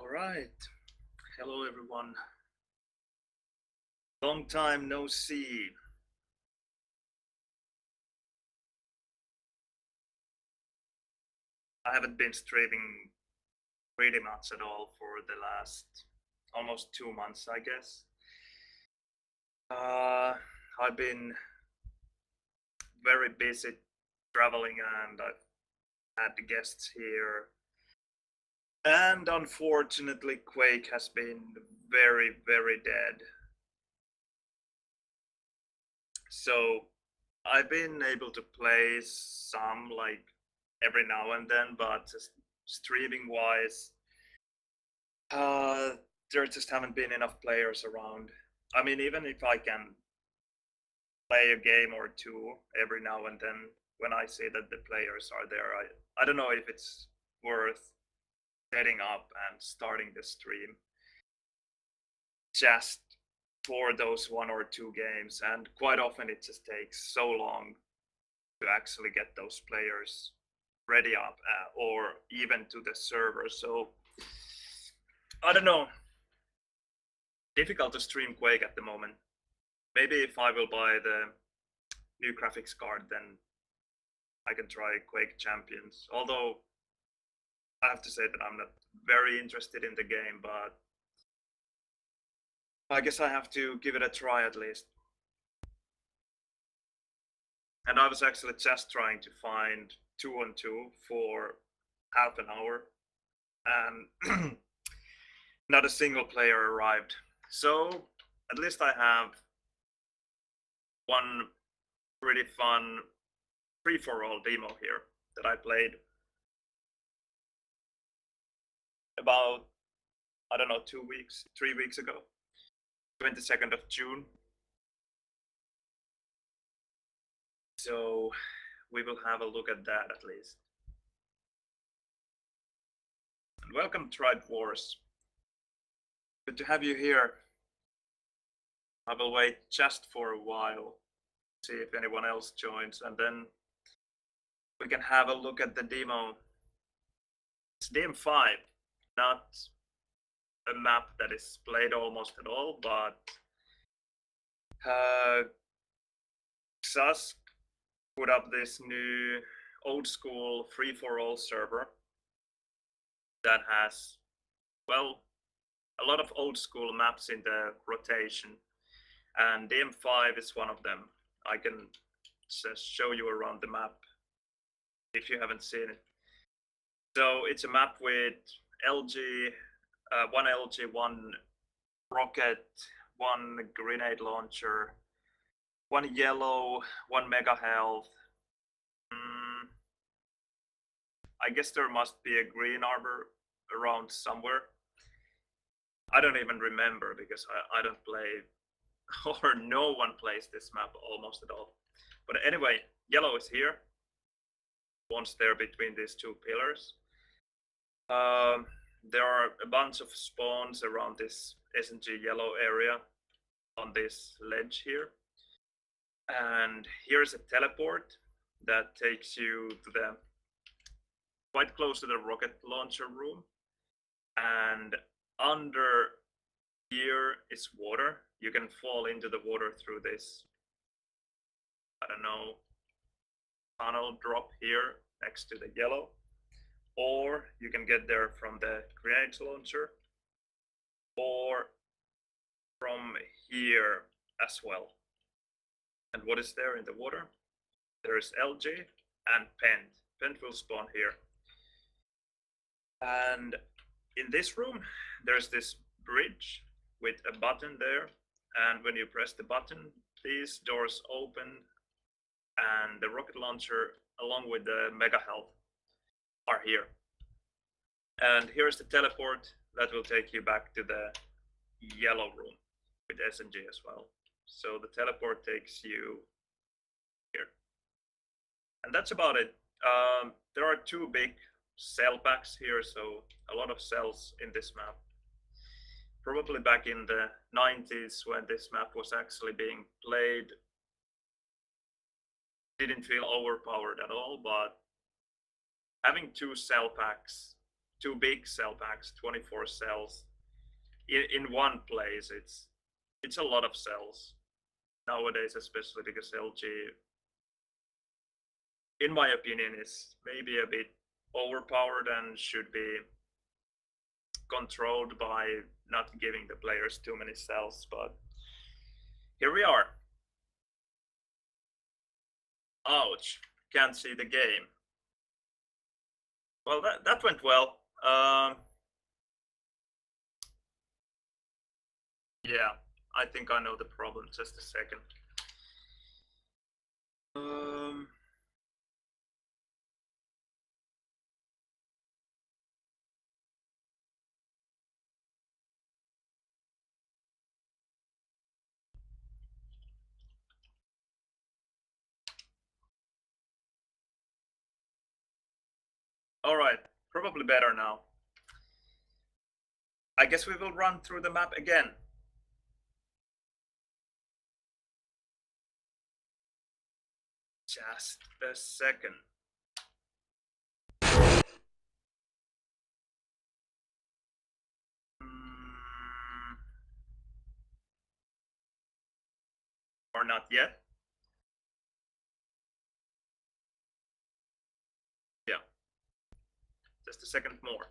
All right. Hello, everyone. Long time no see. I haven't been streaming pretty much at all for the last almost 2 months, I guess. Uh, I've been very busy traveling and I've had the guests here. And unfortunately, Quake has been very, very dead. So I've been able to play some like every now and then, but streaming wise, there just haven't been enough players around. I mean, even if I can play a game or two every now and then, when I see that the players are there, I don't know if it's worth setting up and starting the stream just for those one or two games. And quite often it just takes so long to actually get those players ready up or even to the server. So I don't know. Difficult to stream Quake at the moment. Maybe if I will buy the new graphics card, then I can try Quake Champions. Although I have to say that I'm not very interested in the game, but I guess I have to give it a try at least. And I was actually just trying to find 2-on-2 for half an hour, and not a single player arrived. So at least I have one pretty fun free-for-all demo here that I played about, I don't know, 2 weeks, 3 weeks ago, 22nd of June. So we will have a look at that at least. And welcome, Tribe Wars. Good to have you here. I will wait just for a while, see if anyone else joins, and then we can have a look at the demo. It's DM5, not a map that is played almost at all, but Xus put up this new old school free-for-all server that has, well, a lot of old school maps in the rotation, and DM5 is one of them. I can just show you around the map if you haven't seen it. So it's a map with LG, one LG, one rocket, one grenade launcher, one yellow, one mega health. I guess there must be a green arbor around somewhere. I don't even remember because I don't play, or no one plays this map almost at all. But anyway, yellow is here. Once there between these two pillars. There are a bunch of spawns around this SNG yellow area on this ledge here. And here's a teleport that takes you to the quite close to the rocket launcher room. And under here is water. You can fall into the water through this, I don't know, tunnel drop here next to the yellow, or you can get there from the grenade launcher, or from here as well. And what is there in the water? There is LG and Pent. Pent will spawn here. And in this room, there's this bridge with a button there. And when you press the button, these doors open and the rocket launcher along with the mega health are here. And here's the teleport that will take you back to the yellow room with SNG as well. So the teleport takes you here. And that's about it. There are two big cell packs here, so a lot of cells in this map. Probably back in the 90s when this map was actually being played, didn't feel overpowered at all, but having two cell packs two big cell packs, 24 cells in one place. It's a lot of cells nowadays, especially because LG, in my opinion, is maybe a bit overpowered and should be controlled by not giving the players too many cells. But here we are. Ouch, can't see the game. Well, that went well. Yeah, I think I know the problem. Just a second. All right, probably better now. I guess we will run through the map again. Just a second. Or not yet. Yeah. Just a second more.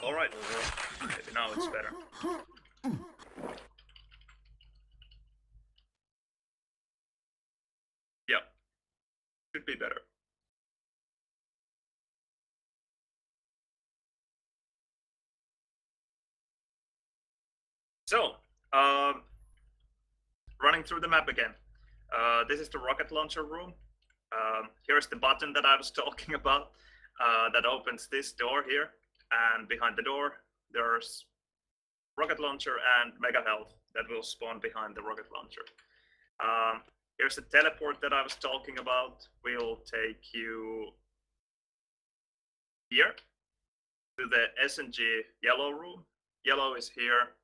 All right. Maybe now it's better. Yeah. Should be better. So, running through the map again. This is the rocket launcher room. Here's the button that I was talking about that opens this door here. And behind the door, there's rocket launcher and mega health that will spawn behind the rocket launcher. Here's the teleport that I was talking about. We'll take you here to the SNG yellow room. Yellow is here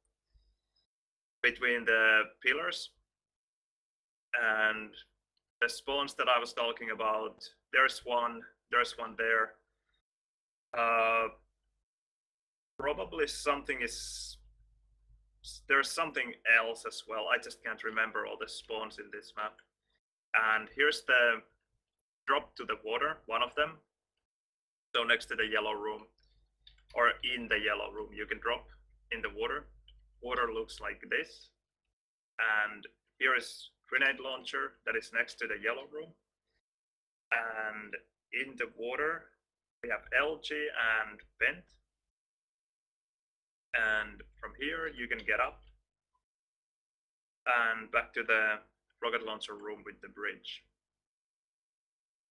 between the pillars. And the spawns that I was talking about, there's one there. Probably there's something else as well. I just can't remember all the spawns in this map. And here's the drop to the water, one of them. So next to the yellow room, or in the yellow room, you can drop in the water. Water looks like this. And here is grenade launcher that is next to the yellow room. And in the water, we have LG and vent. And from here, you can get up and back to the rocket launcher room with the bridge.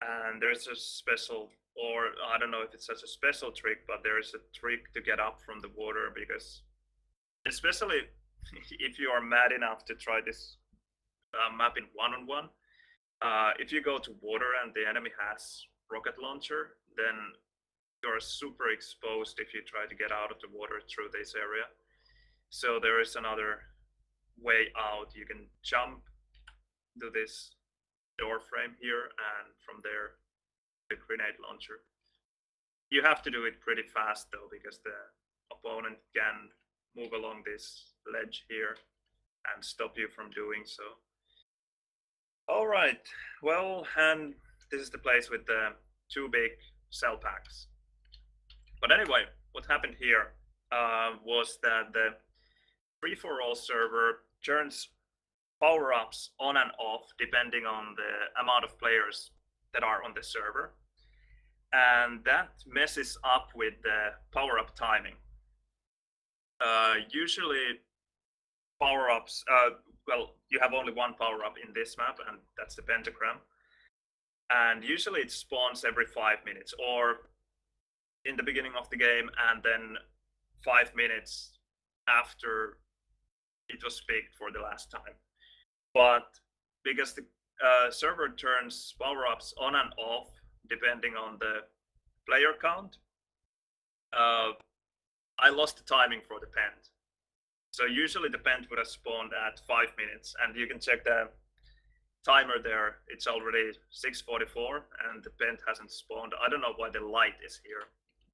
And there's a special, or I don't know if it's such a special trick, but there's a trick to get up from the water, because especially if you are mad enough to try this map in one-on-one, if you go to water and the enemy has rocket launcher, then you're super exposed if you try to get out of the water through this area. So there is another way out. You can jump to this door frame here, and from there the grenade launcher. You have to do it pretty fast though, because the opponent can move along this ledge here and stop you from doing so. All right, well, and this is the place with the two big cell packs. But anyway, what happened here was that the free-for-all server turns power-ups on and off depending on the amount of players that are on the server. And that messes up with the power-up timing. Usually power-ups, well, you have only one power-up in this map, and that's the pentagram. And usually it spawns every 5 minutes, or in the beginning of the game, and then 5 minutes after it was picked for the last time. But because the server turns power-ups on and off depending on the player count, I lost the timing for the pent. So usually the pent would have spawned at 5 minutes, and you can check the timer there. It's already 6:44, and the pent hasn't spawned. I don't know why the light is here.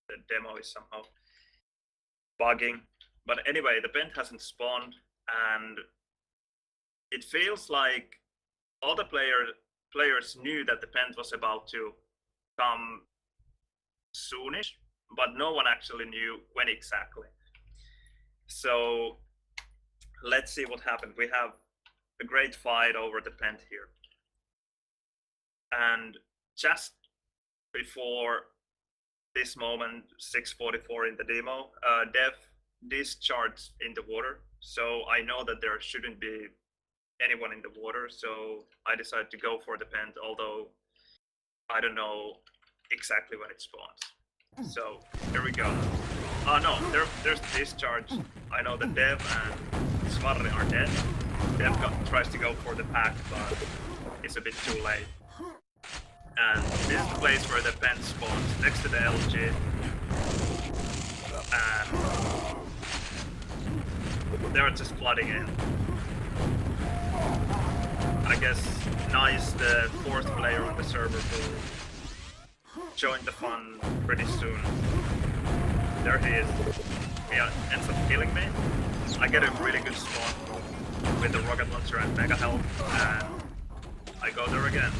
The demo is somehow bugging. But anyway, the pent hasn't spawned, and it feels like all the players knew that the pent was about to come soonish, but no one actually knew when exactly. So let's see what happened. We have a great fight over the pent here. And just before this moment, 6:44 in the demo, Dev discharged in the water. So I know that there shouldn't be anyone in the water. So I decided to go for the pent, although I don't know exactly when it spawns. So here we go. Oh no, there's discharge. I know that Dev and Svarri are dead. Dev tries to go for the pack, but it's a bit too late. And this is the place where the pent spawns, next to the LG. And they're just flooding in. I guess Nice, the fourth player on the server, will join the fun pretty soon. There he is. He ends up killing me. I get a really good spawn with the rocket launcher and mega health, and I go there again.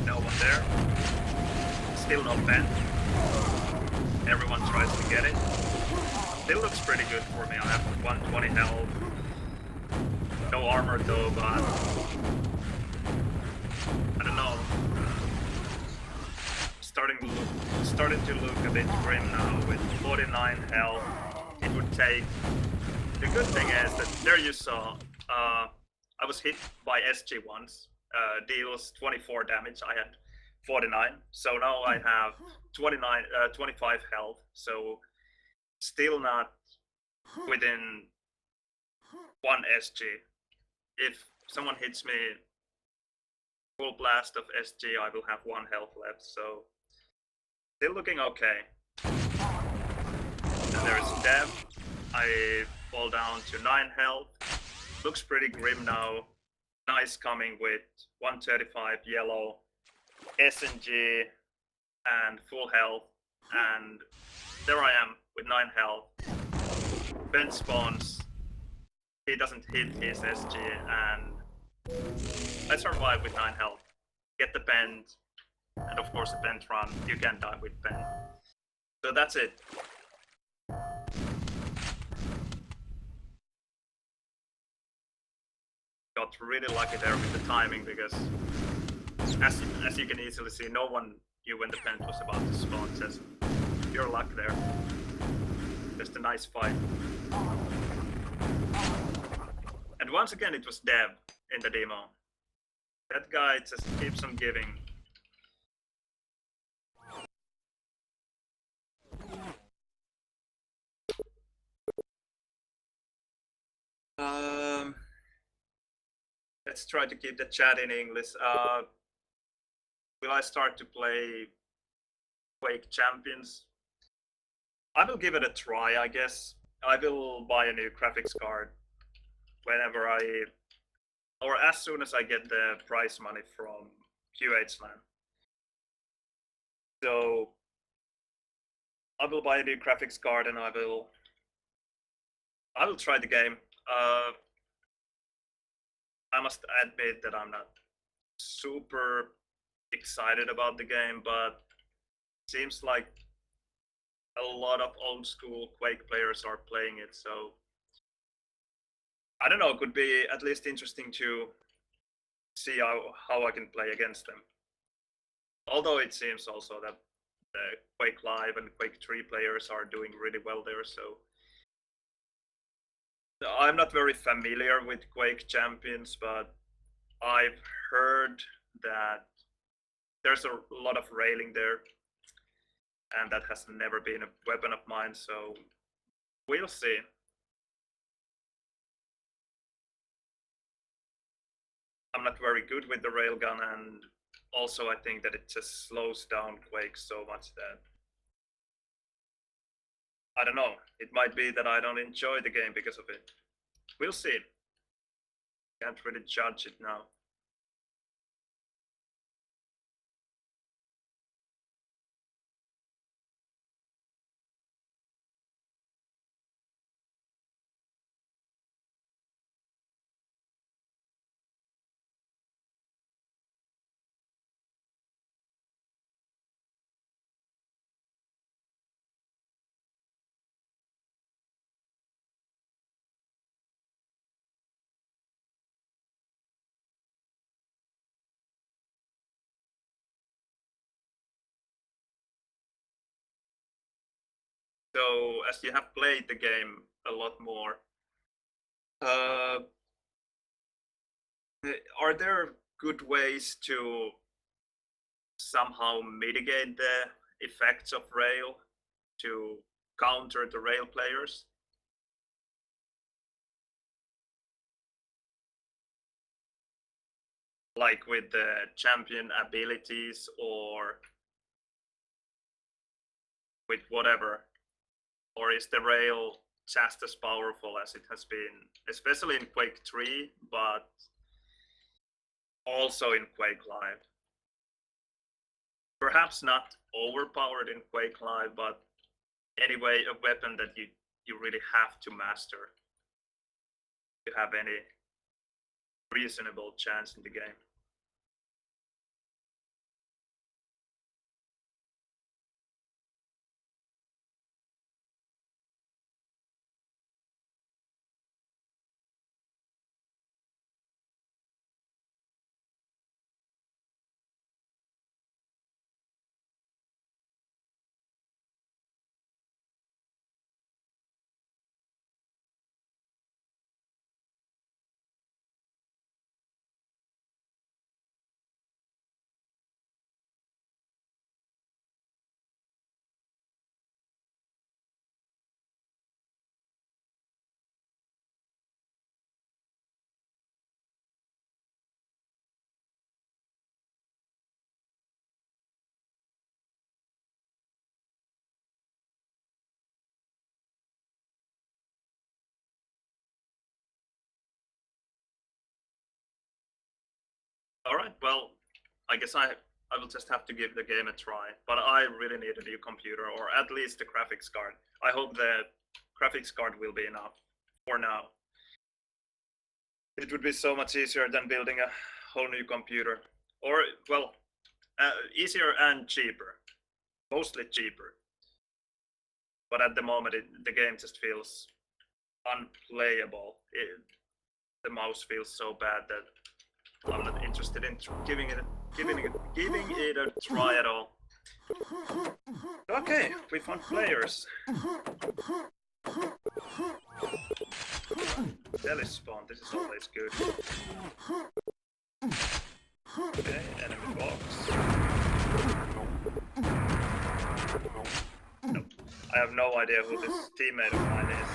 No one there. Still no pent. Everyone tries to get it. Still looks pretty good for me. I have 120 health. No armor though, but I don't know. Starting to look a bit grim now with 49 health. It would take. The good thing is that there you saw. I was hit by SG once. Deals 24 damage. I had 49, so now I have 25 health. So still not within 1 SG. If someone hits me full blast of SG, I will have 1 health left. So still looking okay. And there's Dev. I fall down to 9 health. Looks pretty grim now. Nice coming with 135 yellow, SNG, and full health. And there I am with 9 health. Ben spawns. He doesn't hit his SG, and I survive with 9 health. Get the bend, and of course the bend run. You can die with bend. So that's it. Got really lucky there with the timing, because as you can easily see, no one knew when the bend was about to spawn. Just pure luck there. Just a nice fight. And once again, it was Dev in the demo. That guy just keeps on giving. Let's try to keep the chat in English. Will I start to play Quake Champions? I will give it a try, I guess. I will buy a new graphics card whenever or as soon as I get the prize money from QHLAN. So I will buy a new graphics card and I will try the game. I must admit that I'm not super excited about the game, but it seems like a lot of old school Quake players are playing it, so I don't know, it could be at least interesting to see how I can play against them. Although it seems also that the Quake Live and Quake 3 players are doing really well there, so I'm not very familiar with Quake Champions, but I've heard that there's a lot of railing there, and that has never been a weapon of mine, so we'll see. I'm not very good with the railgun, and also I think that it just slows down Quake so much that I don't know. It might be that I don't enjoy the game because of it. We'll see. Can't really judge it now. So, as you have played the game a lot more, are there good ways to somehow mitigate the effects of rail to counter the rail players? Like with the champion abilities or with whatever? Or is the rail just as powerful as it has been, especially in Quake 3, but also in Quake Live? Perhaps not overpowered in Quake Live, but anyway, a weapon that you really have to master to have any reasonable chance in the game. All right, well, I guess I will just have to give the game a try, but I really need a new computer, or at least a graphics card. I hope the graphics card will be enough for now. It would be so much easier than building a whole new computer. Or, well, easier and cheaper. Mostly cheaper. But at the moment, the game just feels unplayable. The mouse feels so bad that I'm not interested in giving it a try at all. Okay, we found players. Belly spawn, this is always good. Okay, enemy box. Nope. I have no idea who this teammate of mine is.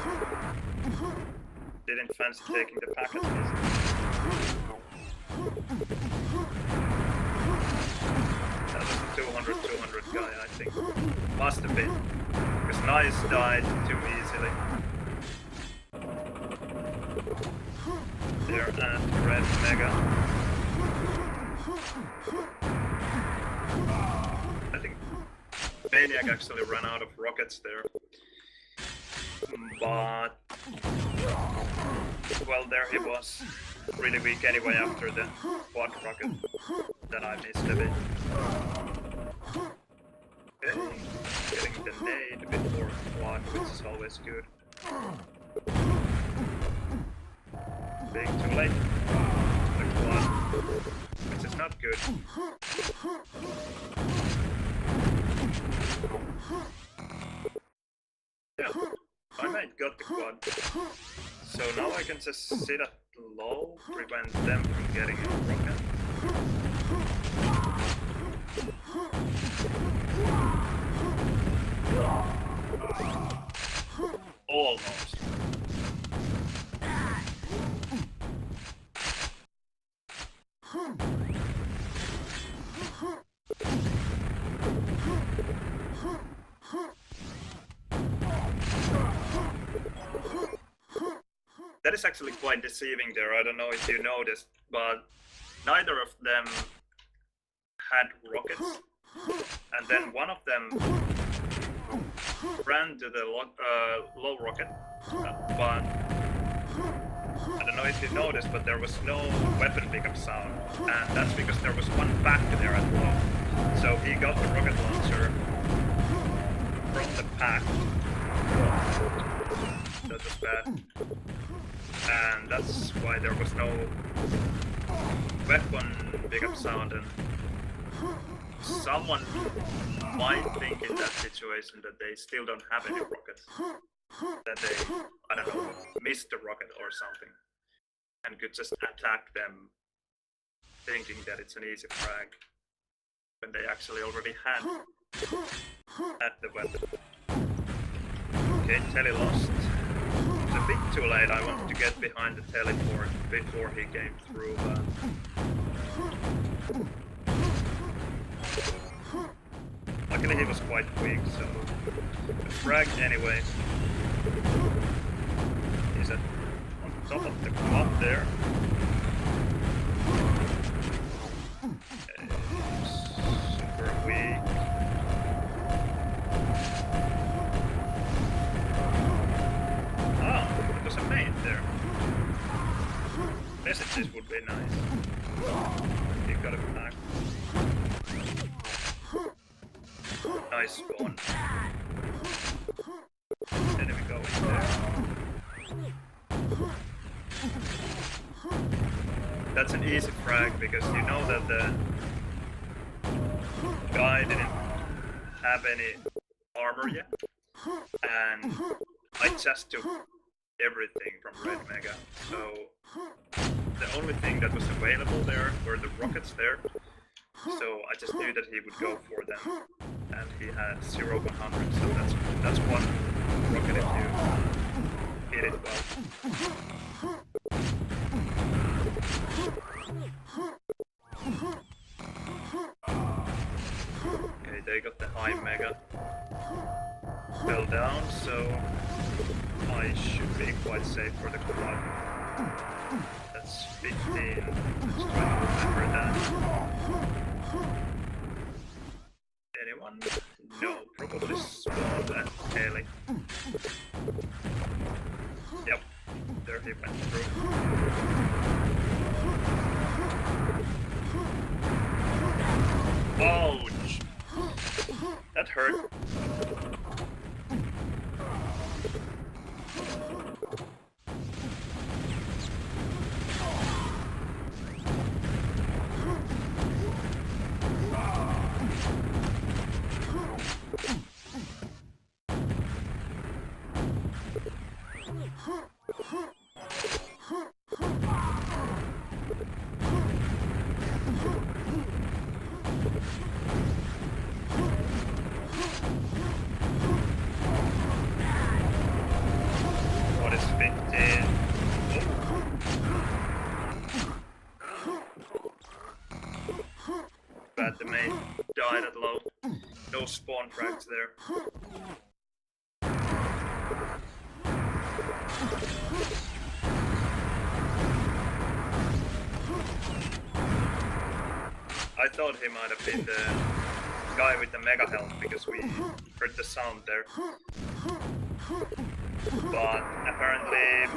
Didn't fancy taking the packet. That was a 200 guy, I think. Must have been. Because Nice died too easily. There and Red Mega. I think Maniac actually ran out of rockets there. But well, there he was. Really weak anyway after the quad rocket that I missed a bit. Okay, getting the nade before quad, which is always good. Being too late. The quad, which is not good. Yeah, my mate got the quad. So now I can just sit at low, prevent them from getting a rocket. Almost. that is actually quite deceiving there. I don't know if you noticed, but neither of them had rockets. And then one of them ran to the low rocket, but I don't know if you noticed, but there was no weapon pickup sound, and that's because there was one back there at low. So he got the rocket launcher from the pack. That was bad. And that's why there was no weapon pickup sound, and someone might think in that situation that they still don't have any rockets. That they, I don't know, missed the rocket or something, and could just attack them thinking that it's an easy frag when they actually already had the weapon. Okay, Telly lost. It's a bit too late. I wanted to get behind the teleport before he came through. Luckily he was quite weak, so the frag anyway. He's on top of the club there. Super weak. Oh, it was a mate there. Messages would be nice. He got it back. Nice spawn. Enemy go in there. That's an easy frag because you know that the guy didn't have any armor yet, and I just took everything from Red Mega, so the only thing that was available there were the rockets there, so I just knew that he would go for them, and he had 0-100, so that's one rocket if you hit it well. Okay, they got the high mega. Fell down, so I should be quite safe for the club. That's 15. Let's try to remember that. Anyone? No, probably spawned at Haley. Yep, there he went through. Ouch! That hurt. What is 15? Bad the mate died at low. No spawn frags there. I thought he might have been the guy with the mega health because we heard the sound there. But apparently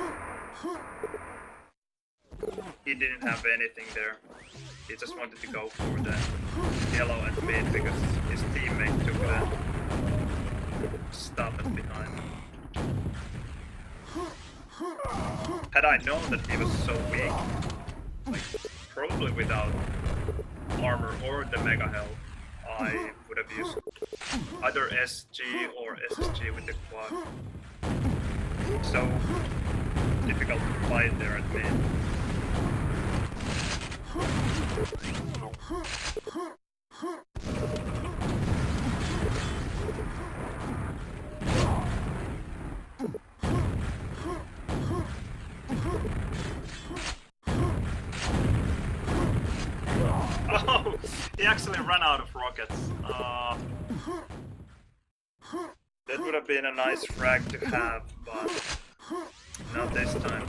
he didn't have anything there. He just wanted to go for the yellow and mid because his teammate took the stuff behind. Had I known that he was so weak, like probably without armor or the mega health, I would have used either SG or SSG with the quad. So difficult to fight there at mid. Oh, he actually ran out of rockets. That would have been a nice frag to have, but not this time.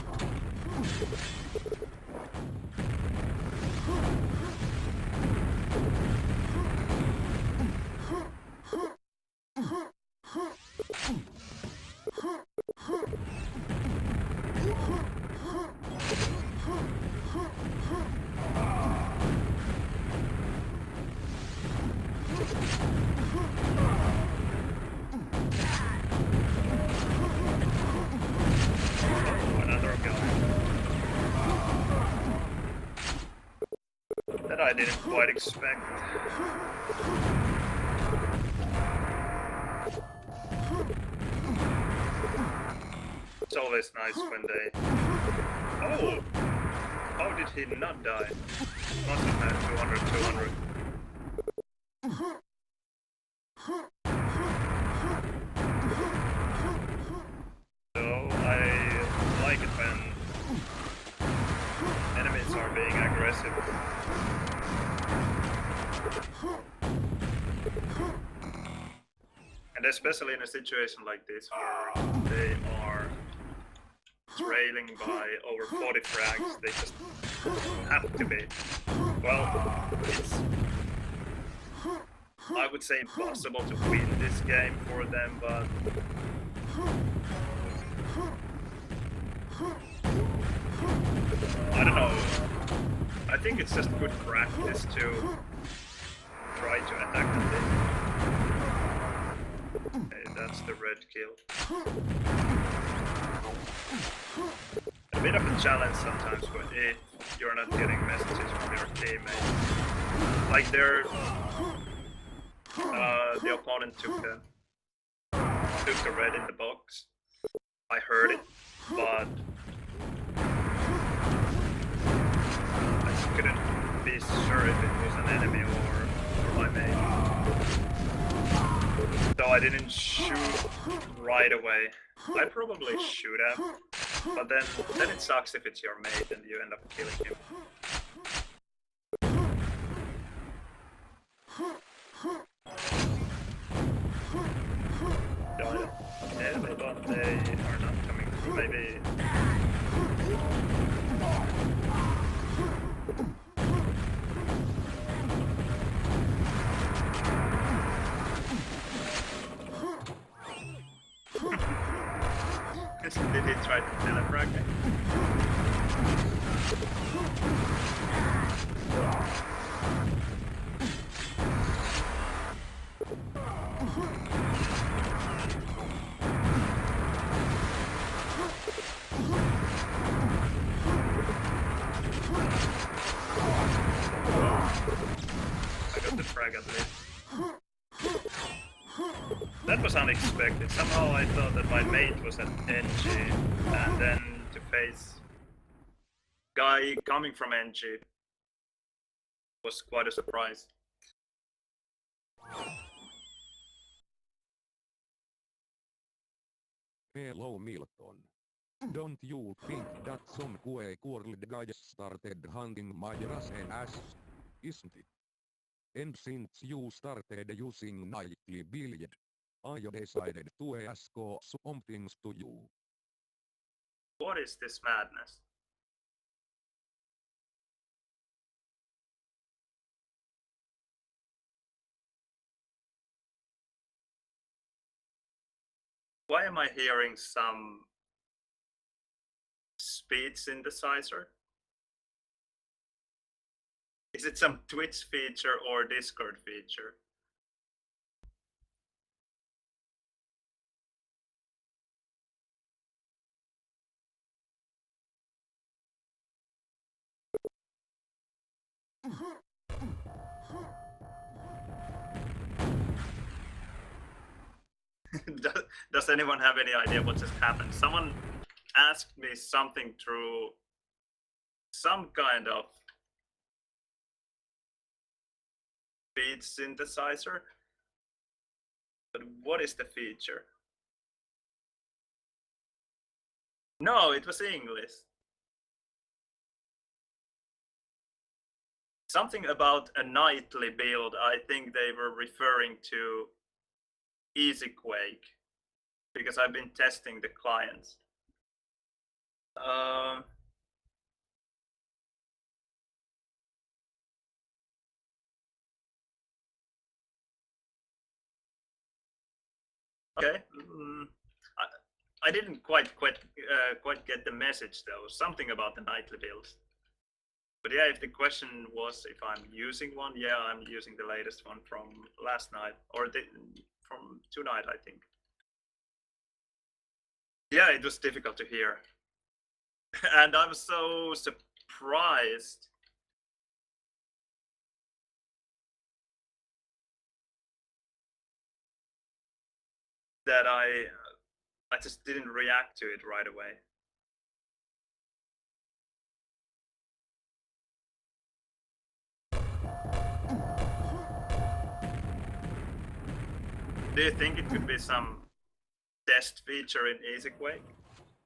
That I didn't quite expect. It's always nice when they... Oh! How did he not die? Must have had 200. So I like it when enemies are being aggressive. And especially in a situation like this where they are trailing by over 40 frags, they just have to be. Well, it's, I would say, impossible to win this game for them, but I don't know. I think it's just good practice to try to attack the thing. Okay, that's the red kill. A bit of a challenge sometimes if you're not getting messages from your teammates. Like the opponent took the red in the box. I heard it, but I couldn't be sure if it was an enemy or my mate. So I didn't shoot right away. I probably should have, but then it sucks if it's your mate and you end up killing him. Yeah, but they are not coming through. Maybe. Did he try to telefrag me? I got the frag at least. That was unexpected. Somehow I thought that my mate was at NG, and then to face guy coming from NG was quite a surprise. Hello Milton. Don't you think that some Quakeworld guys started hunting my ass? Isn't it? And since you started using nightly billiard, I decided to ask some things to you. What is this madness? Why am I hearing some speed synthesizer? Is it some Twitch feature or Discord feature? Does anyone have any idea what just happened? Someone asked me something through some kind of speed synthesizer, but what is the feature? No, it was English. Something about a nightly build. I think they were referring to Easy Quake, because I've been testing the clients. Okay. I didn't quite get the message though. Something about the nightly builds. But yeah, if the question was if I'm using one, yeah, I'm using the latest one from last night or from tonight, I think. Yeah, it was difficult to hear, and I was so surprised that I just didn't react to it right away. Do you think it could be some test feature in Easy Quake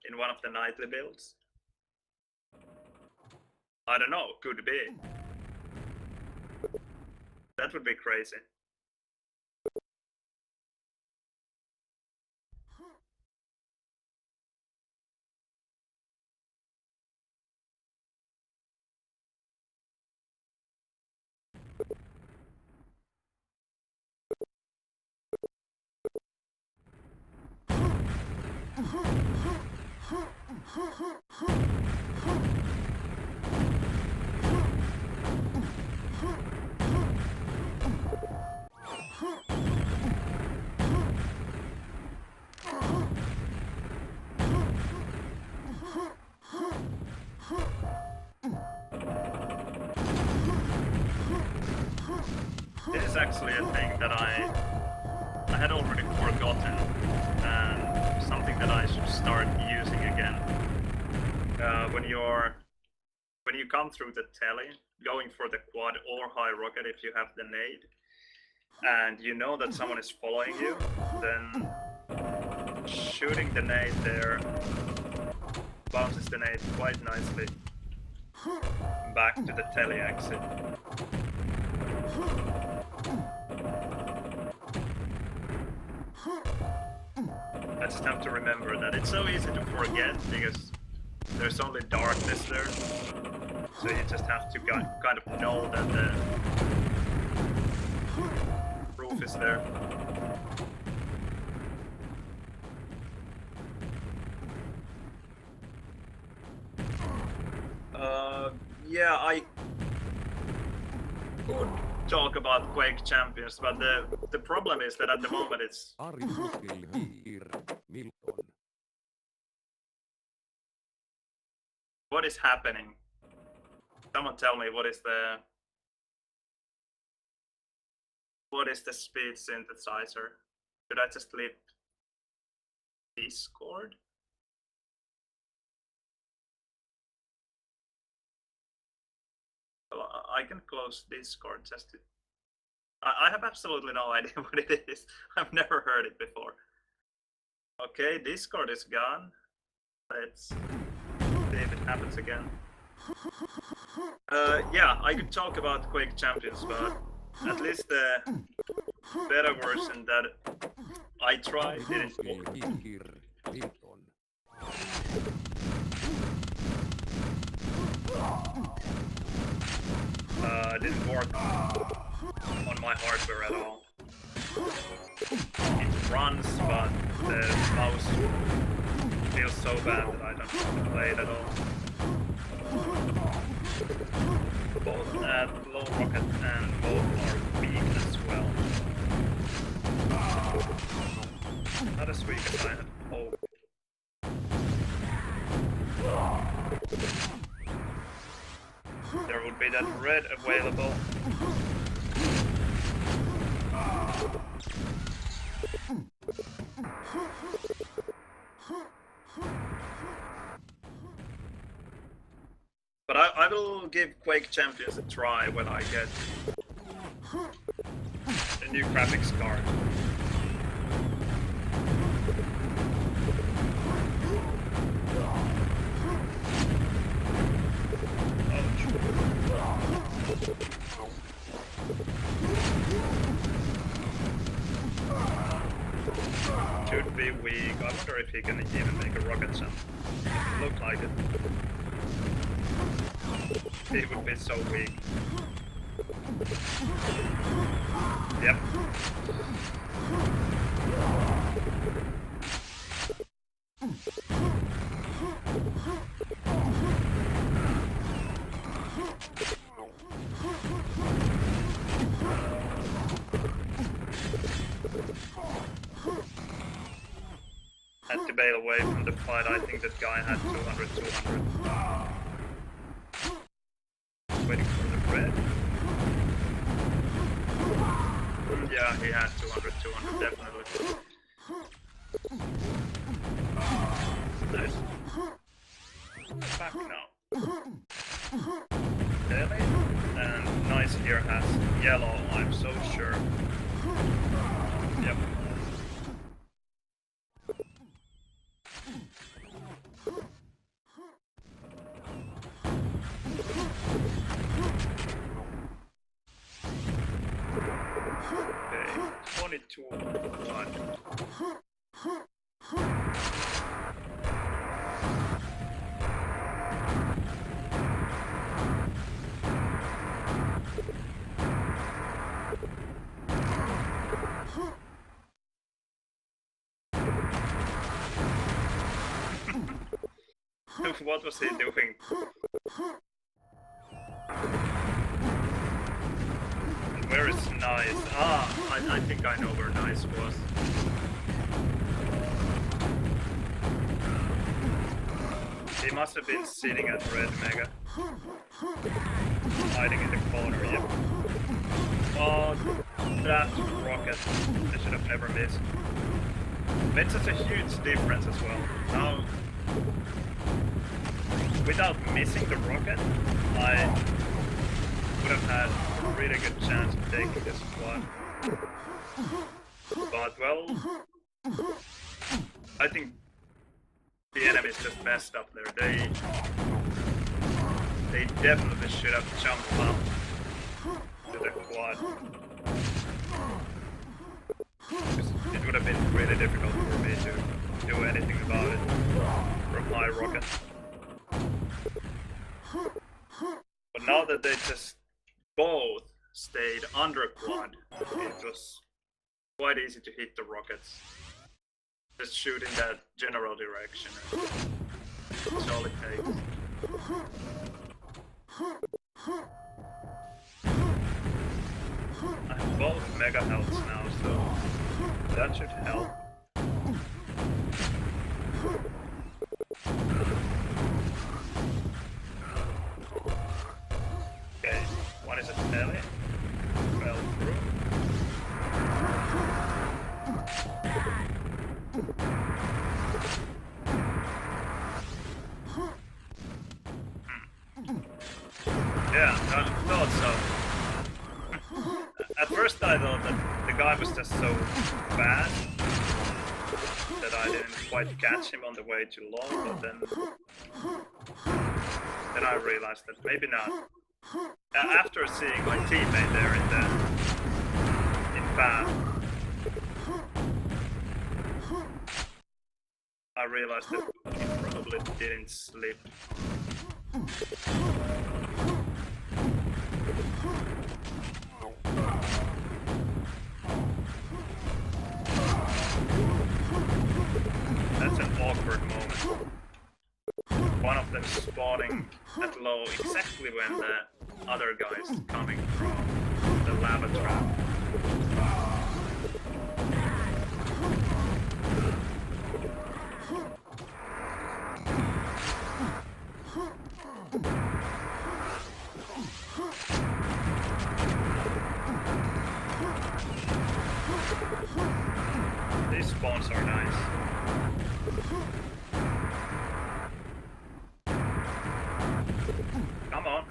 in one of the nightly builds? I don't know, could be. That would be crazy. This is actually a thing that I had already forgotten, and something that I should start using again. When you come through the telly, going for the quad or high rocket if you have the nade, and you know that someone is following you, then shooting the nade there bounces the nade quite nicely back to the telly exit. I just have to remember that. It's so easy to forget because there's only darkness there, so you just have to kind of know that the roof is there. Yeah, I could talk about Quake Champions, but the problem is that at the moment it's... Are you still here, Milton? What is happening? Someone tell me what is the speed synthesizer? Should I just leave Discord? Well, I can close Discord just to... I have absolutely no idea what it is. I've never heard it before. Okay, Discord is gone. Let's see if it happens again. Yeah, I could talk about Quake Champions, but at least the beta version that I tried didn't work. Didn't work on my hardware at all. It runs, but the mouse feels so bad that I don't want to play it at all. Both at low rocket and both are weak as well. Not as weak as I had hoped. There would be that red available. But I will give Quake Champions a try when I get a new graphics card. Should be weak. I wonder if he can even make a rocket jump. Look like it. He would be so weak. Yep. Had to bail away from the fight. I think that guy had 200. Waiting for the red. Yeah, he had 200, definitely. Nice. Back now. Daily. And nice here has yellow, I'm so sure. Yep. Okay, 22 1. What was he doing? Where is Nice? Ah, I think I know where Nice was. He must have been sitting at Red Mega. Hiding in the corner, yep. Oh, that rocket. I should have never missed. Made such a huge difference as well. Now, without missing the rocket, I would have had a really good chance of taking this squad. But well, I think the enemies just messed up there. They definitely should have jumped up to the quad. It would have been really difficult for me to do anything about it from my rocket. But now that they just both stayed under quad, it was quite easy to hit the rockets. Just shoot in that general direction. That's all it takes. I have both mega healths now, so that should help. Okay, one is a belly. Fell through. Yeah, I thought so. At first I thought that the guy was just so fast that I didn't quite catch him on the way too long, but then I realized that maybe not. After seeing my teammate there in path, I realized that he probably didn't slip. That's an awkward moment. One of them spawning at low exactly when the other guy is coming from the lava trap. These spawns are nice. Come on.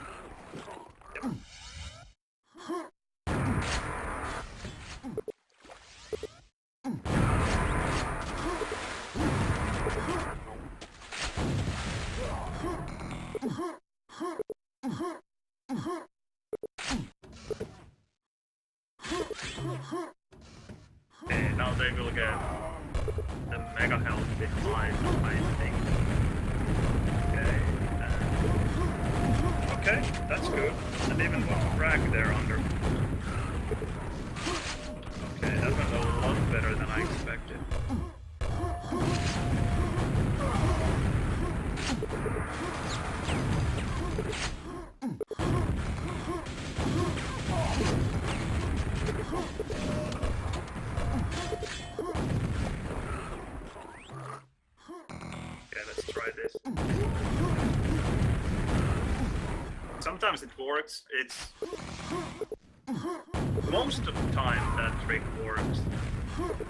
Yep. Okay, now they will get the mega health behind, I think. Okay, that's good. And even one frag there under. Okay, that went a lot better than I expected. this. Sometimes it works. It's most of the time that trick works,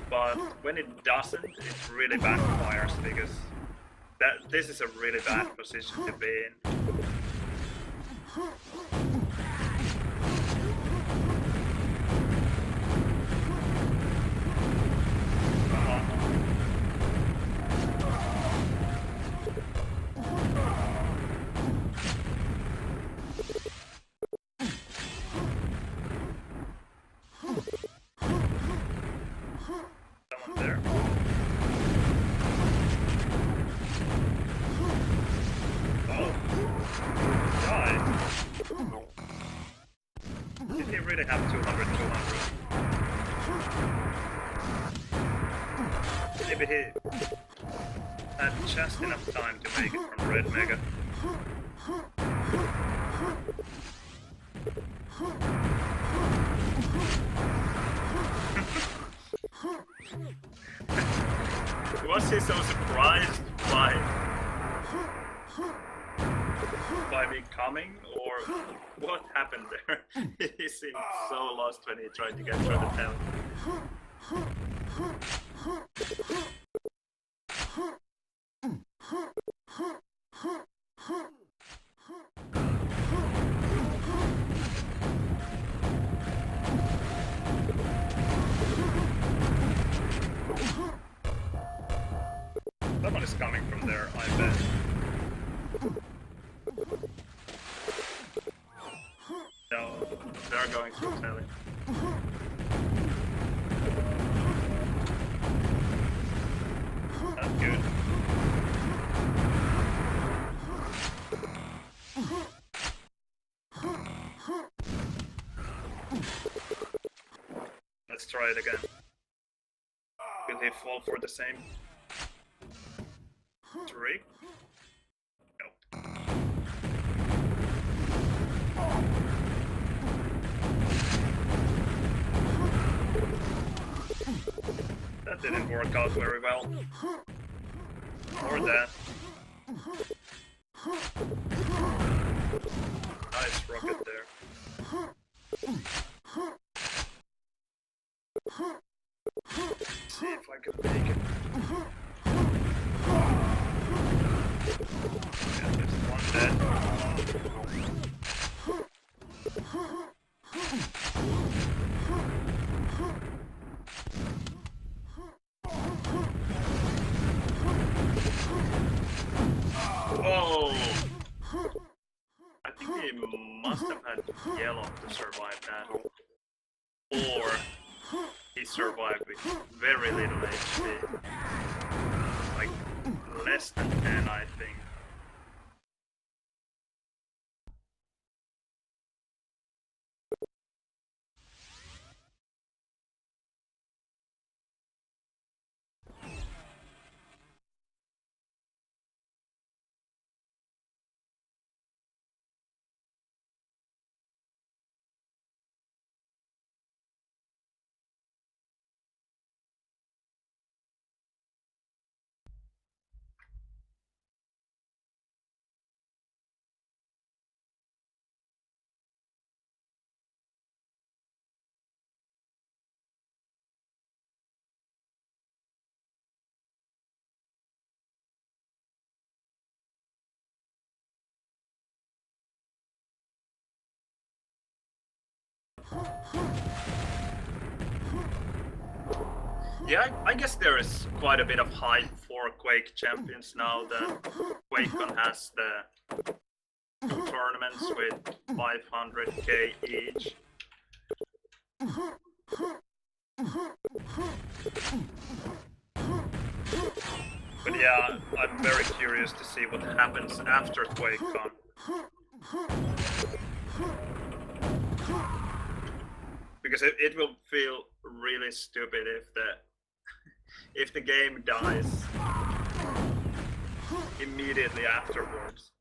but when it doesn't, it really backfires because this is a really bad position to be in. Really have 200. Maybe he had just enough time to make it from Red Mega. Was he so surprised by me coming, or what happened there? He seemed so lost when he tried to get through the town. Someone is coming from there, I bet. No, they're going through telly. That's good. Let's try it again. Will he fall for the same trick? Nope. That didn't work out very well. Or that. Nice rocket there. Let's see if I can make it. Yeah, there's one dead. Oh! I think he must have had yellow to survive that. Or he survived with very little HP. Like less than 10, I think. Yeah, I guess there is quite a bit of hype for Quake Champions now that QuakeCon has the 2 tournaments with 500k each. But yeah, I'm very curious to see what happens after QuakeCon. Because it will feel really stupid if the game dies immediately afterwards.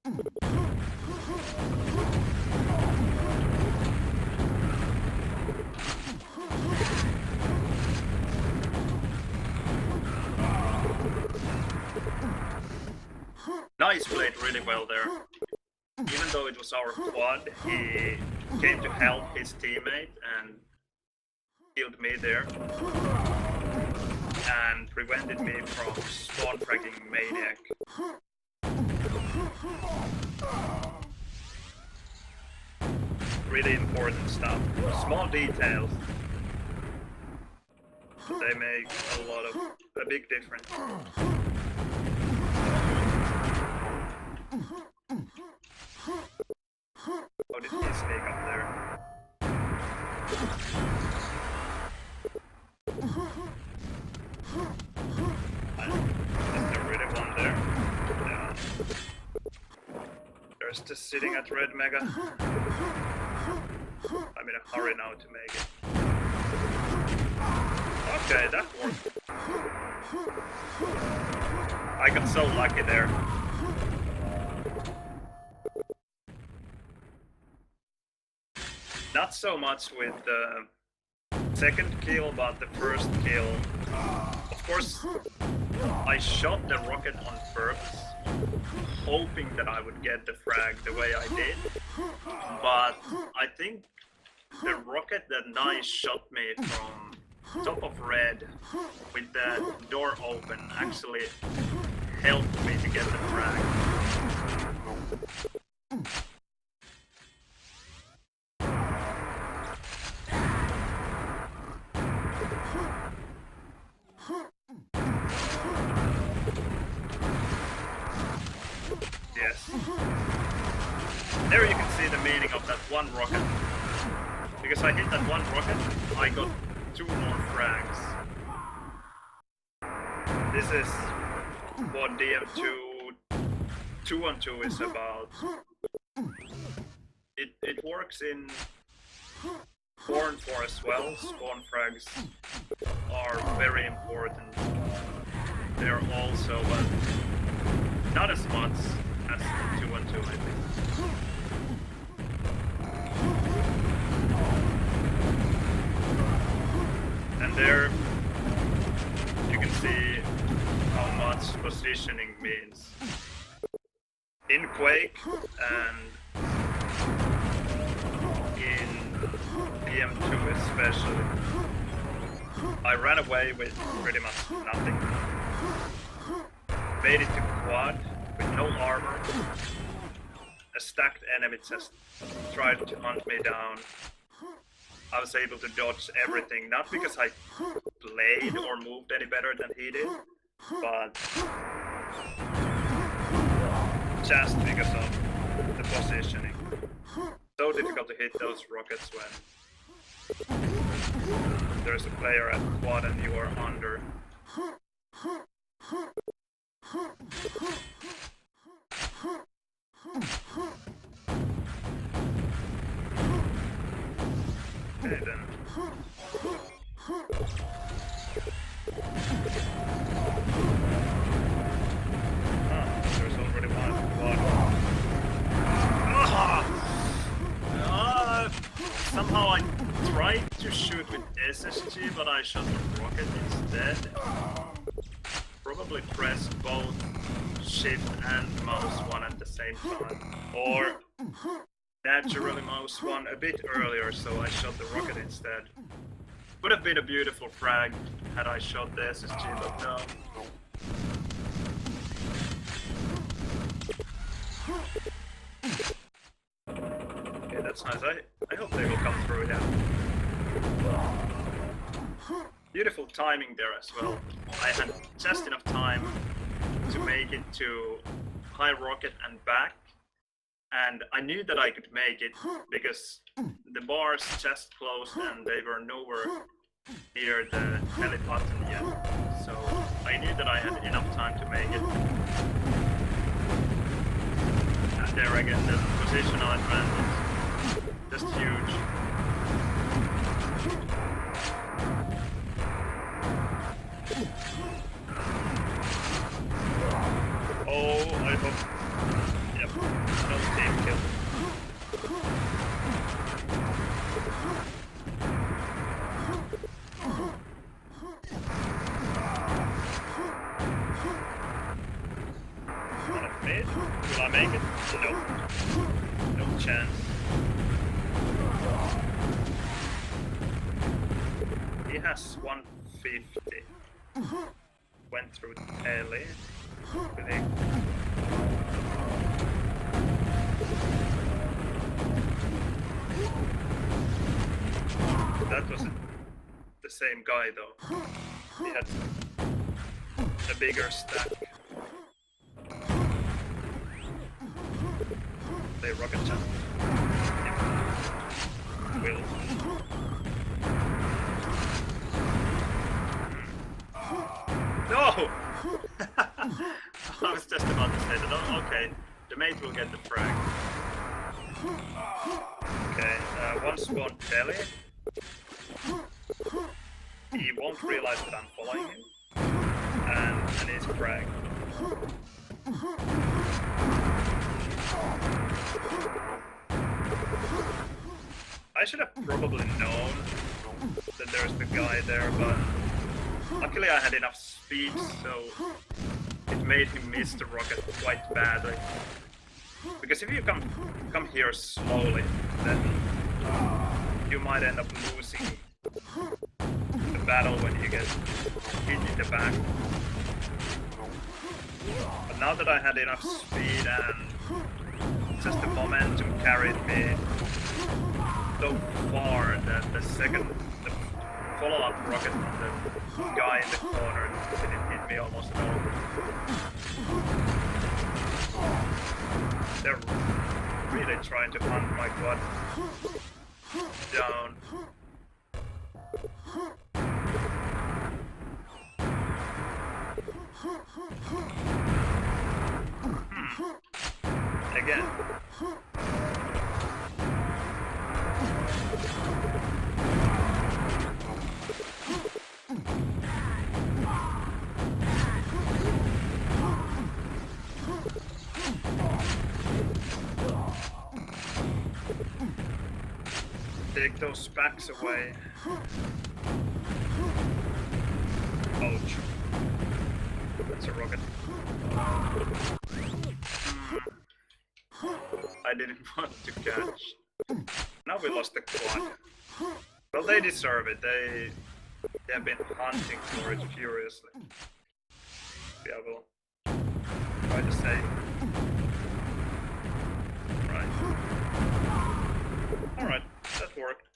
Nice played really well there. Even though it was our quad, he came to help his teammate and killed me there. And prevented me from spawn fragging Maniac. Really important stuff. Small details. But they make a big difference. How did he sneak up there? Is there really one there? Yeah. There's just sitting at Red Mega. I'm in a hurry now to make it. Okay, that worked. I got so lucky there. Not so much with the second kill, but the first kill. Of course, I shot the rocket on purpose, hoping that I would get the frag the way I did. But I think the rocket that Nice shot me from top of red with the door open actually helped me to get the frag. Yes. There you can see the meaning of that one rocket. Because I hit that one rocket, I got 2 more frags. This is what DM2 2-on-2 is about. It works in 4-on-4 as well. Spawn frags are very important. They're also, but not as much as 2-on-2, I think. And there you can see how much positioning means. In Quake and in DM2 especially, I ran away with pretty much nothing. Made it to quad with no armor. A stacked enemy just tried to hunt me down. I was able to dodge everything, not because I played or moved any better than he did, but just because of the positioning. So difficult to hit those rockets when there's a player at quad and you are under. Okay then. There's already one quad. Somehow I tried to shoot with SSG, but I shot the rocket instead. Probably pressed both shift and mouse one at the same time. Or naturally mouse one a bit earlier, so I shot the rocket instead. Would have been a beautiful frag had I shot the SSG, but no. Okay, that's nice. I hope they will come through here. Beautiful timing there as well. I had just enough time to make it to high rocket and back. And I knew that I could make it because the bars just closed and they were nowhere near the heli button yet. So I knew that I had enough time to make it. And there again, the positional advantage, just huge. Oh, I hope. Yep, no team kill. Not a mid. make it? Nope. No chance. He has 150. Went through Ellie. That wasn't the same guy though. He had a bigger stack. They rocket jump. Will. No! I was just about to say that. Oh, okay, the mate will get the frag. Okay, one spawn belly. He won't realize that I'm following him. And he's frag. I should have probably known that there's the guy there, but luckily I had enough speed, so it made him miss the rocket quite badly. Because if you come here slowly, then you might end up losing the battle when you get hit in the back. But now that I had enough speed and just the momentum carried me so far that the follow-up rocket from the guy in the corner didn't hit me almost at all. They're really trying to hunt my quad down. Again. Take those packs away. Ouch. That's a rocket. I didn't want to catch. Now we lost the quad. Well, they deserve it. They have been hunting for it furiously. Yeah, I will try to save. Right. Alright, that worked.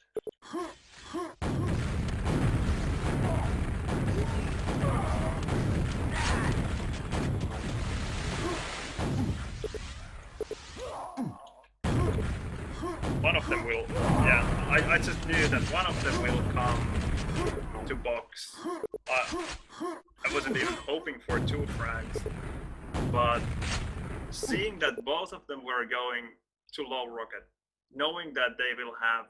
One of them will, yeah, I just knew that one of them will come to box. I wasn't even hoping for 2 frags, but seeing that both of them were going to low rocket, knowing that they will have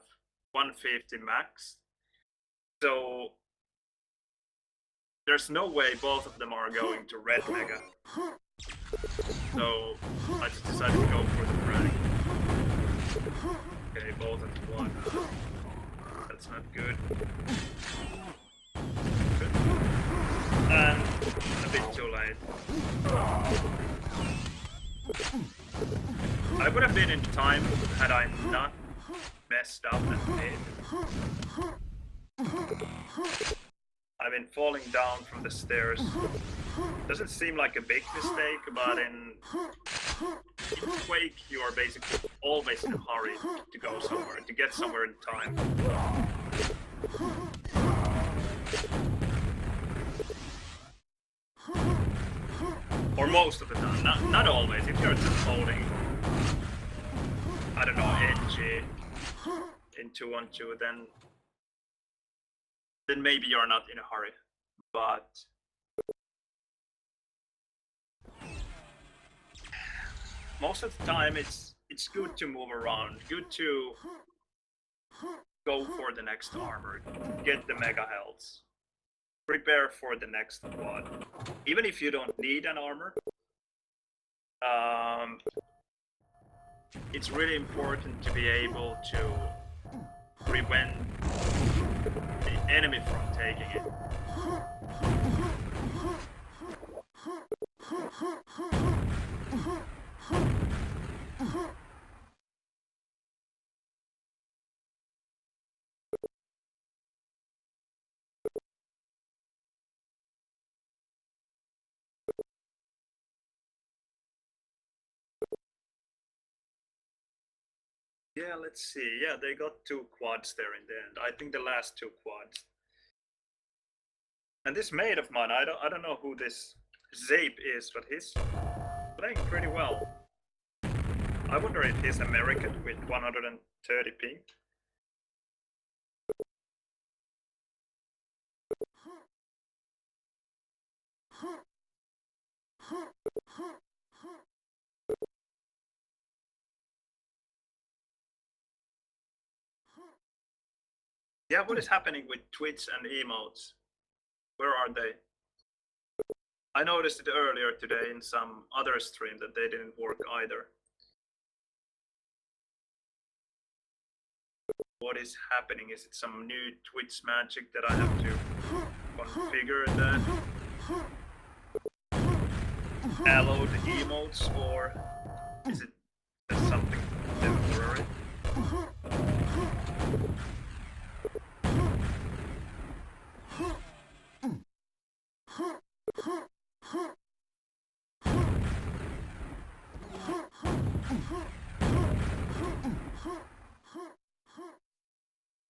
150 max, so there's no way both of them are going to red mega. So I just decided to go for the frag. Okay, both at one. That's not good. Good. And a bit too late. I would have been in time had I not messed up and hit. I've been falling down from the stairs. Doesn't seem like a big mistake, but in Quake you are basically always in a hurry to go somewhere, to get somewhere in time. Or most of the time, not always. If you're just holding, I don't know, NG in 2-on-2, then maybe you're not in a hurry. But most of the time it's good to move around, good to go for the next armor, get the mega healths, prepare for the next quad. Even if you don't need an armor, it's really important to be able to prevent the enemy from taking it. Yeah, let's see. Yeah, they got 2 quads there in the end. I think the last 2 quads. And this mate of mine, I don't know who this Zape is, but he's playing pretty well. I wonder if he's American with 130 ping. Yeah, what is happening with Twitch and emotes? Where are they? I noticed it earlier today in some other stream that they didn't work either. What is happening? Is it some new Twitch magic that I have to configure that? Allow the emotes, or is it just something temporary?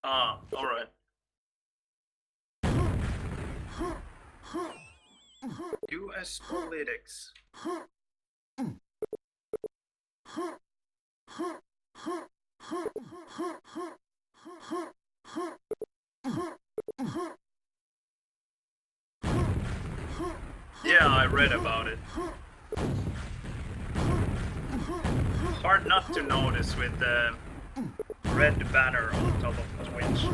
Ah, alright. US politics. Yeah, I read about it. Hard not to notice with the red banner on top of Twitch.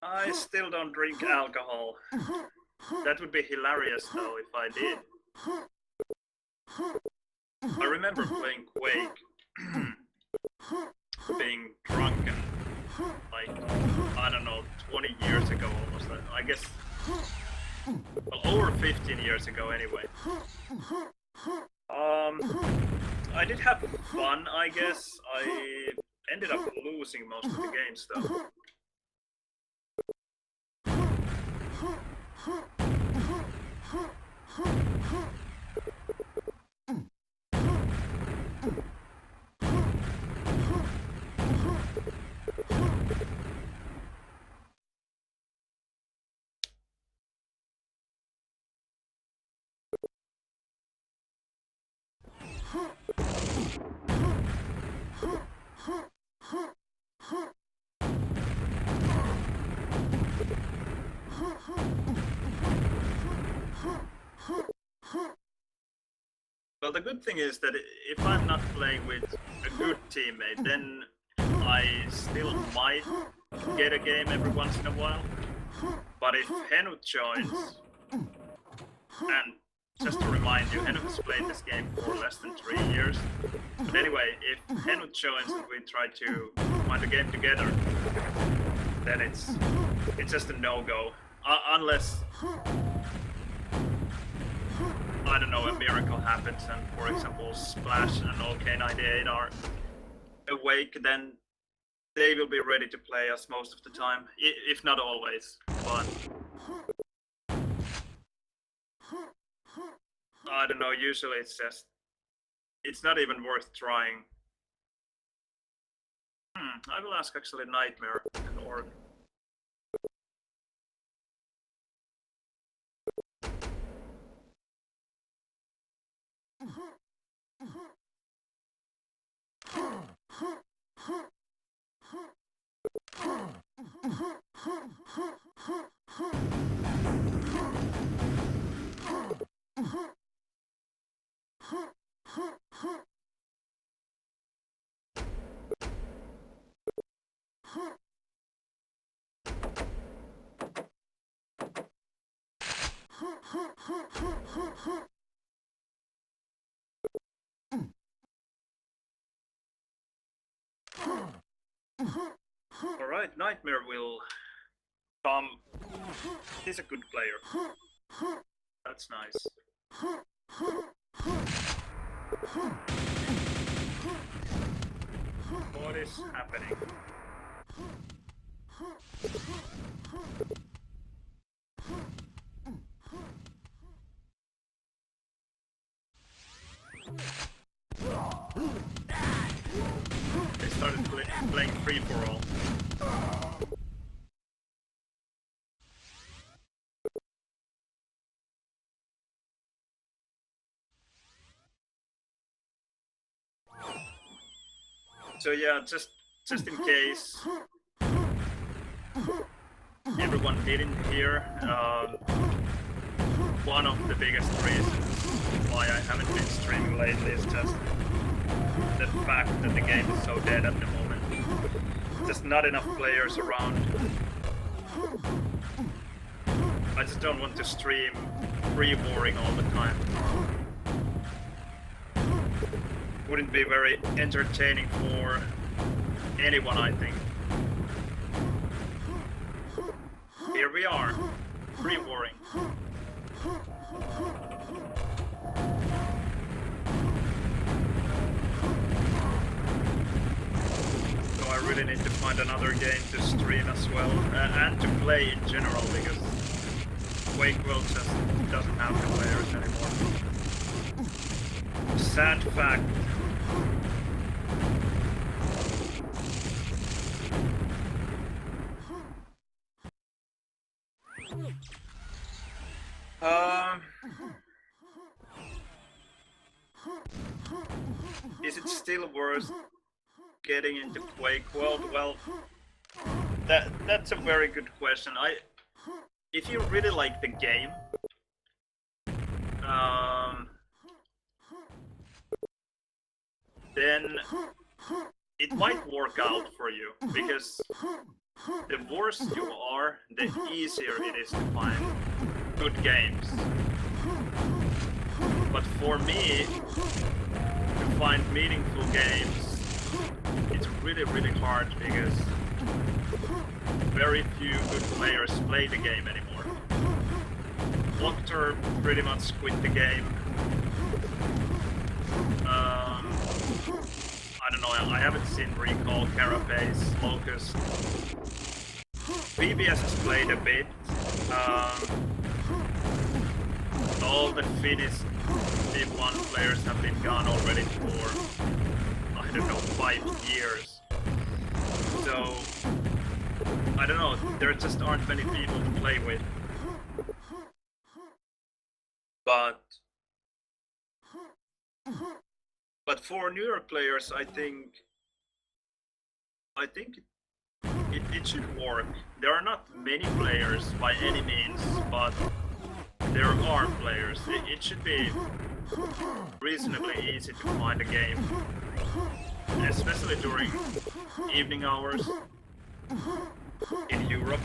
I still don't drink alcohol. That would be hilarious though if I did. I remember playing Quake, being drunk and like, I don't know, 20 years ago almost. I guess, well, over 15 years ago anyway. I did have fun, I guess. I ended up losing most of the games though. Well, the good thing is that if I'm not playing with a good teammate, then I still might get a game every once in a while. But if Henut joins, and just to remind you, Henut has played this game for less than 3 years. But anyway, if Henut joins and we try to find a game together, then it's just a no-go. Unless, I don't know, a miracle happens and, for example, Splash and OK98 are awake, then they will be ready to play us most of the time, if not always. But I don't know, usually it's not even worth trying. I will ask actually Nightmare and Org. Alright, Nightmare will come. He's a good player. That's nice. What is happening? They started playing free-for-all. So yeah, just in case everyone didn't hear, one of the biggest reasons why I haven't been streaming lately is just the fact that the game is so dead at the moment. Just not enough players around. I just don't want to stream pre-warring all the time. Wouldn't be very entertaining for anyone, I think. Here we are, pre-warring. So I really need to find another game to stream as well, and to play in general, because Quakeworld just doesn't have the players anymore. Sad fact. Is it still worth getting into Quakeworld? Well, that's a very good question. If you really like the game, then it might work out for you, because the worse you are, the easier it is to find good games. But for me, to find meaningful games, it's really, really hard, because very few good players play the game anymore. Doctor pretty much quit the game. I don't know, I haven't seen Recall, Carapace, Locust. BBS has played a bit. All the Finnish Div 1 players have been gone already for, I don't know, 5 years. So, I don't know, there just aren't many people to play with. But for newer players, I think it should work. There are not many players by any means, but there are players. It should be reasonably easy to find a game, especially during evening hours in Europe,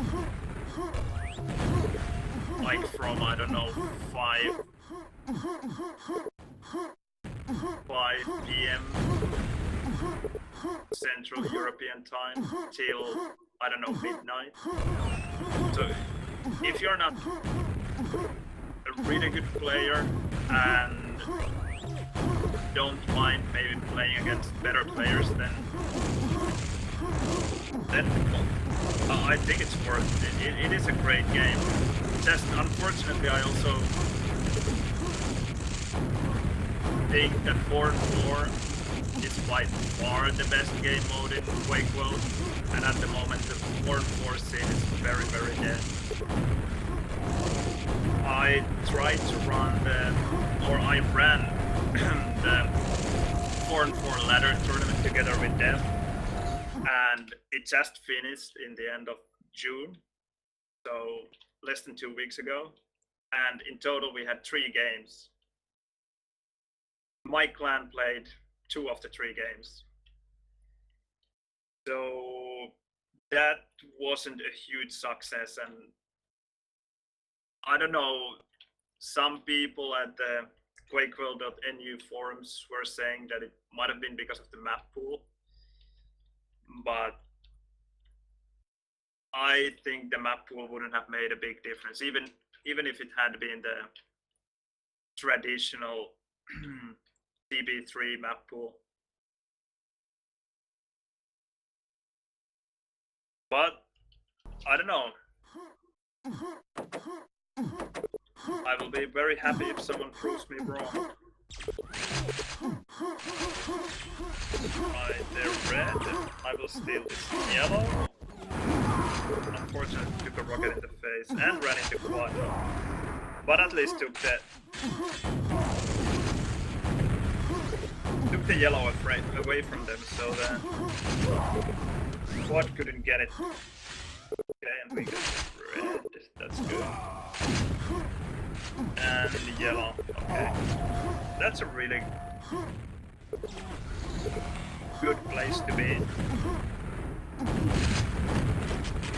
like from, I don't know, 5 p.m. Central European time till, I don't know, midnight. So if you're not a really good player and don't mind maybe playing against better players, then I think it's worth it. It is a great game. Just unfortunately, I also think that 4-4 is by far the best game mode in Quakeworld, and at the moment the 4-4 scene is very, very dead. I tried to run I ran the 4-4 ladder tournament together with them, and it just finished in the end of June, so less than 2 weeks ago. And in total, we had 3 games. My clan played 2 of the 3 games. So that wasn't a huge success, and I don't know, some people at the Quakeworld.nu forums were saying that it might have been because of the map pool, but I think the map pool wouldn't have made a big difference, even if it had been the traditional TB3 map pool. But I don't know. I will be very happy if someone proves me wrong. Right, they're red. I will steal this yellow. Unfortunately, took a rocket in the face and ran into quad. But at least took the yellow away from them, so that quad couldn't get it. Okay, and we got red. That's good. And the yellow. Okay, that's a really good place to be.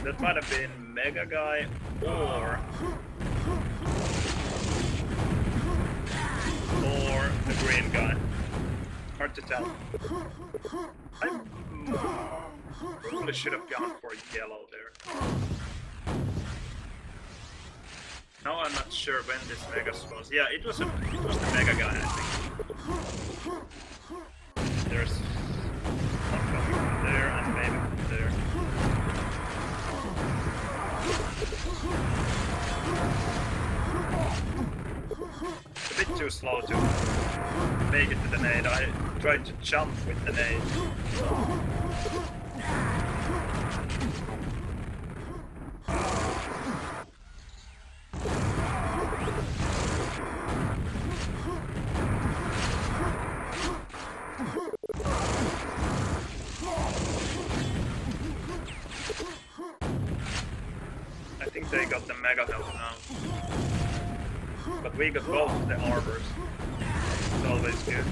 That might have been Mega Guy or the green guy. Hard to tell. I probably should have gone for yellow there. Now I'm not sure when this Mega was. Yeah, it was the Mega Guy, I think. There's one coming from there and maybe from there. It's a bit too slow to make it to the nade. I tried to jump with the nade. I think they got the mega health now. But we got both of the armors. It's always good.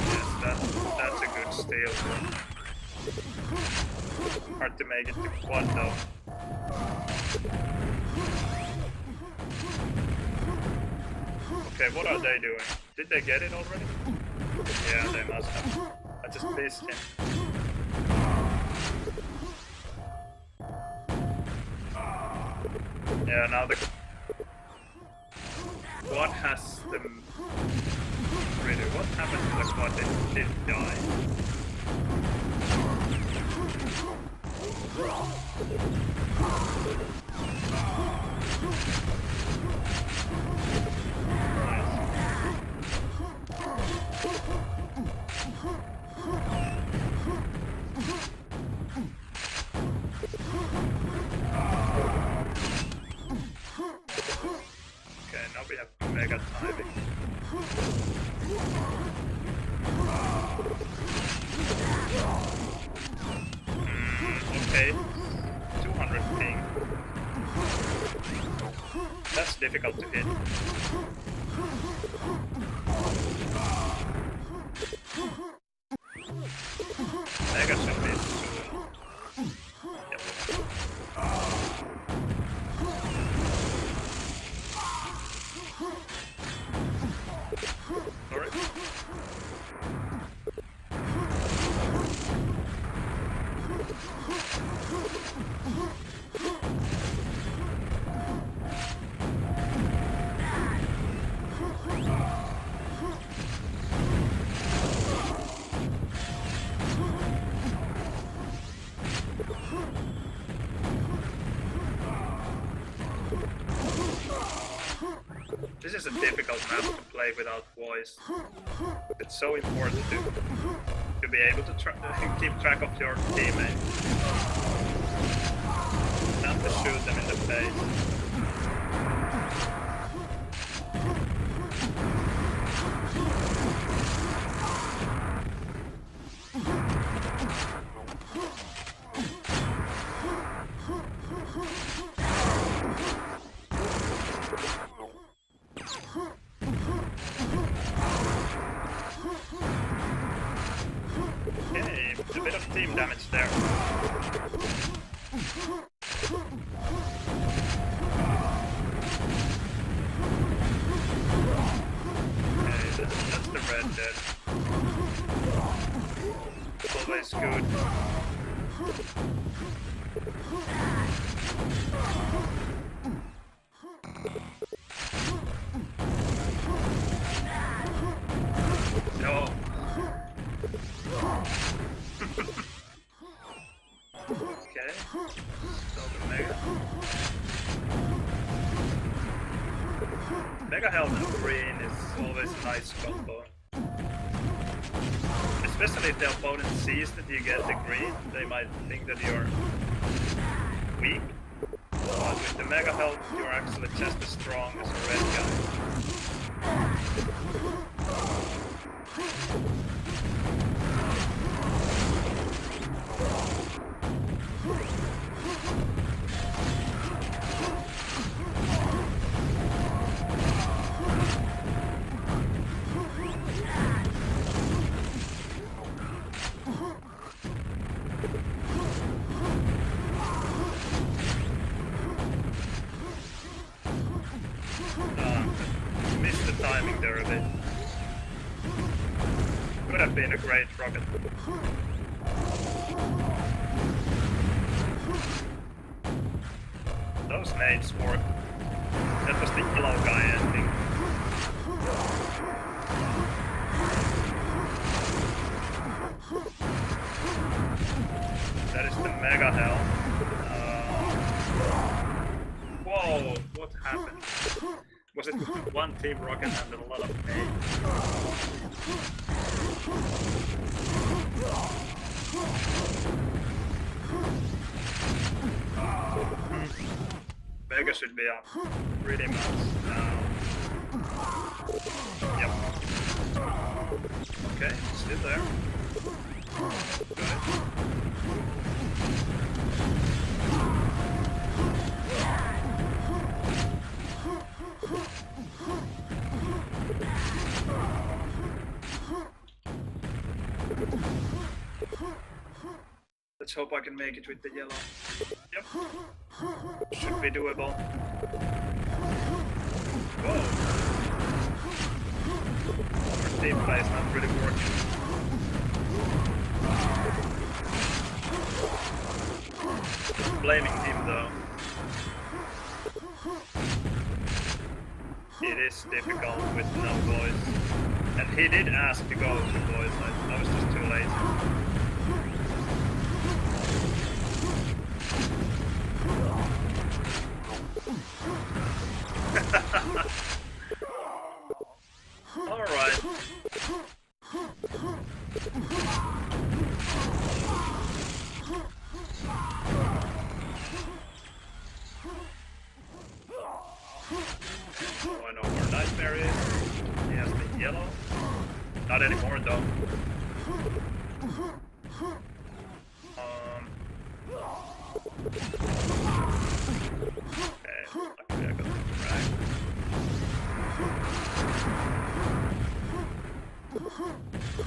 Yes, that's a good steal. Hard to make it to quad though. Okay, what are they doing? Did they get it already? Yeah, they must have. I just missed him. Yeah, now the quad has the... Really, what happened to the quad that didn't die? Okay, now we have mega timing. Okay, 200 ping. That's difficult to hit. Mega should be soon. Yep. Sorry. This is a difficult map to play without voice. It's so important to be able to keep track of your teammates. shoot them in the face. Okay, a bit of team damage there. Okay, that's the red dead. Always good. No. Okay. So the Mega Health and green is always a nice combo. Especially if the opponent sees that you get the green, they might think that you're weak. But with the Mega Health, you're actually just as strong as a red guy. Missed the timing there a bit. Could have been a great rocket. Those nades work. That was the yellow guy, I think. That is the Mega Hell. Whoa, what happened? Was it one team rocket and a lot of nades? Vega should be up pretty much now. Yep. Okay, still there. Good. Let's hope I can make it with the yellow. Yep. Should be doable. Whoa! Our team play is not really working. Blaming him though. It is difficult with no voice. And he did ask to go to voice, I was just too lazy. Alright. Oh, I know where Nightmare is. He has the yellow. Not anymore though. Okay, luckily I got the drag.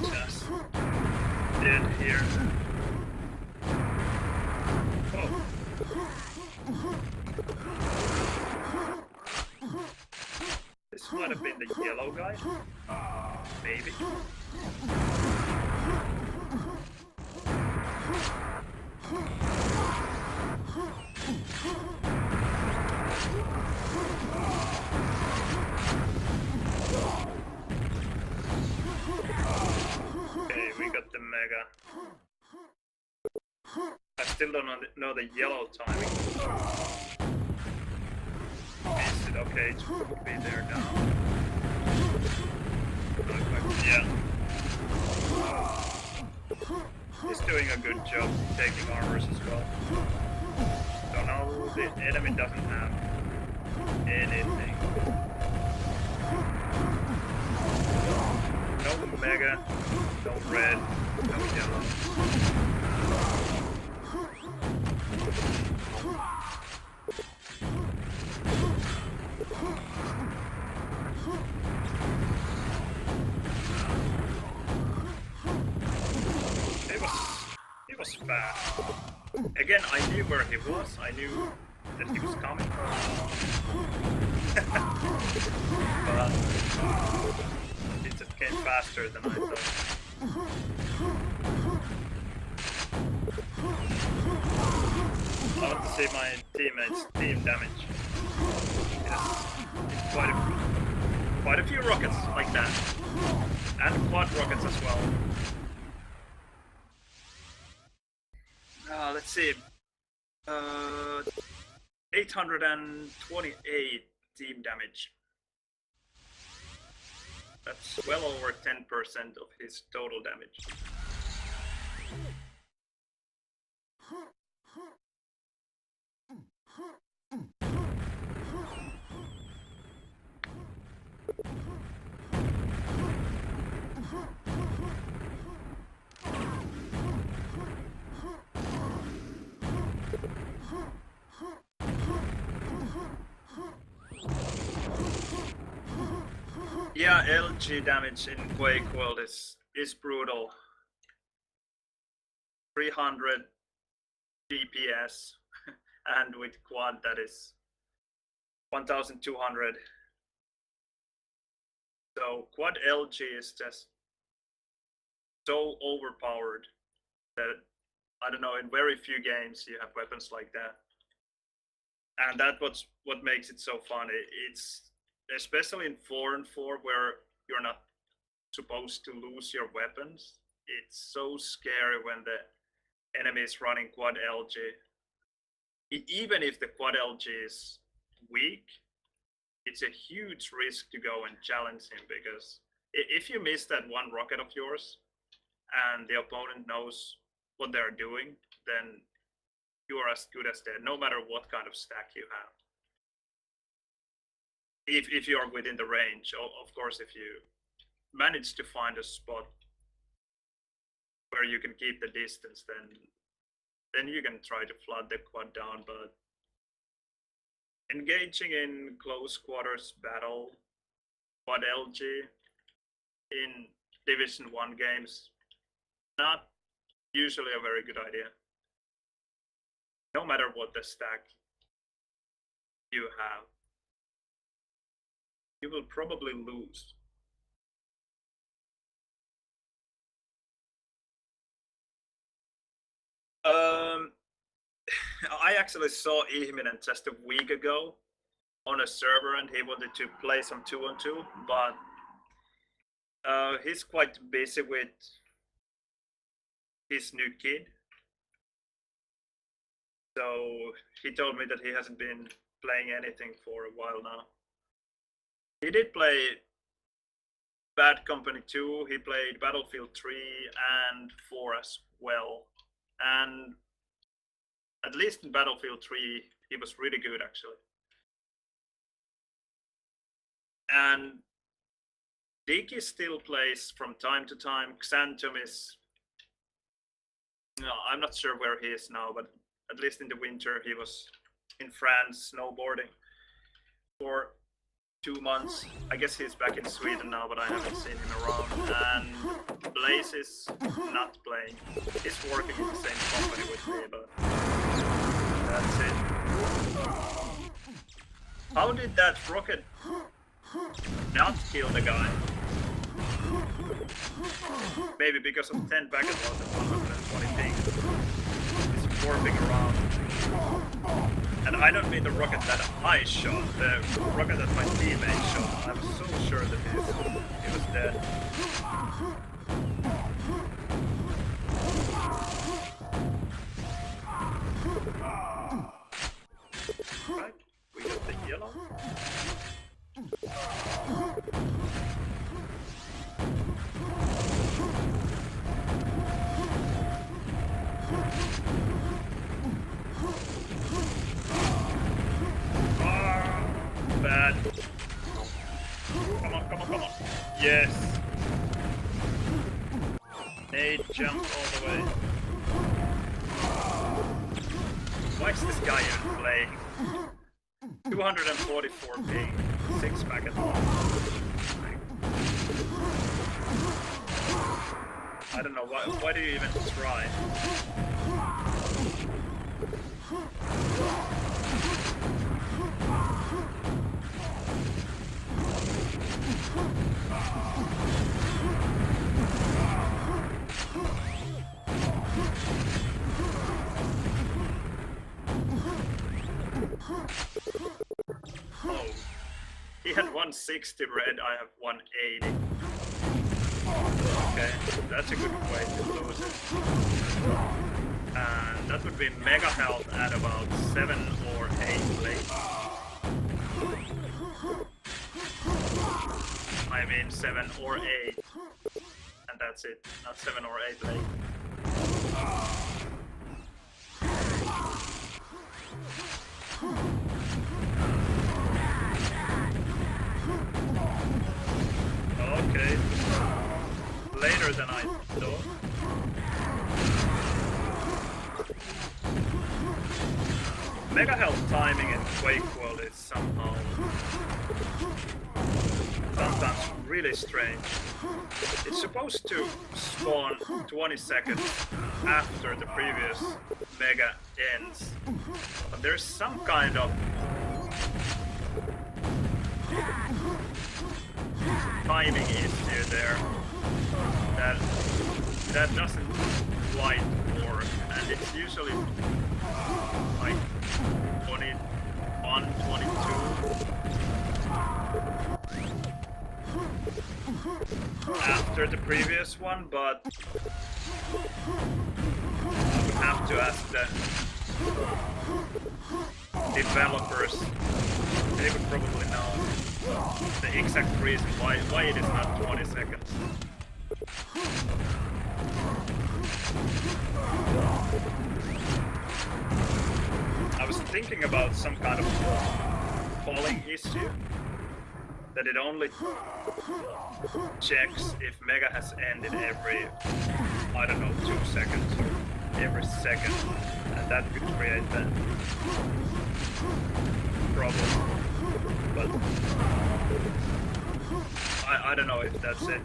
Just dead here. Oh. This might have been the yellow guy. Maybe. Okay, we got the Mega. I still don't know the yellow timing. Is it okay? It should be there now. Yeah. He's doing a good job taking armors as well. So now the enemy doesn't have anything. No mega, no red, no yellow. He was fast. Again, I knew where he was. I knew that he was coming. But it just came faster than I thought. I want to see my teammates' team damage. Yes. Quite a few rockets like that. And quad rockets as well. Let's see. 828 team damage. That's well over 10% of his total damage. Yeah, LG damage in Quakeworld is brutal. 300 DPS, and with quad that is 1200. So quad LG is just so overpowered that I don't know, in very few games you have weapons like that. And that's what makes it so fun. It's especially in 4 and 4 where you're not supposed to lose your weapons. It's so scary when the enemy is running quad LG. Even if the quad LG is weak, it's a huge risk to go and challenge him, because if you miss that one rocket of yours and the opponent knows what they're doing, then you are as good as dead, no matter what kind of stack you have. If you are within the range, of course, if you manage to find a spot where you can keep the distance, then you can try to flood the quad down. But engaging in close quarters battle, quad LG in Division 1 games, not usually a very good idea. No matter what the stack you have, you will probably lose. I actually saw Ihminen just a week ago on a server, and he wanted to play some 2-on-2, but he's quite busy with his new kid. So he told me that he hasn't been playing anything for a while now. He did play Bad Company 2, he played Battlefield 3 and 4 as well. And at least in Battlefield 3, he was really good actually. And Diki still plays from time to time. Xantum is, no, I'm not sure where he is now, but at least in the winter he was in France snowboarding for 2 months. I guess he's back in Sweden now, but I haven't seen him around. And Blaze is not playing. He's working in the same company with me, but that's it. How did that rocket not kill the guy? Maybe because of 10 packet loss and 120 ping. He's warping around. And I don't mean the rocket that I shot, the rocket that my teammate shot. I was so sure that he was dead. Right, we got the yellow. Yes. Nade jump all the way. Why is this guy even playing? 244 ping, 6 packet. I don't know, why do you even try? Oh, he had 160 red, I have 180. Okay, that's a good way to lose it. And that would be mega health at about 7 or 8 late. I mean 7 or 8. And that's it, not 7 or 8 late. Okay. Later than I thought. Mega health timing in Quakeworld is somehow sometimes really strange. It's supposed to spawn 20 seconds after the previous mega ends, but there's some kind of timing issue there that doesn't quite work, and it's usually like 21, 22 after the previous one, but I would have to ask the developers. They would probably know the exact reason why it is not 20 seconds. I was thinking about some kind of polling issue, that it only checks if Mega has ended every, I don't know, 2 seconds or every second, and that could create that problem. But I don't know if that's it.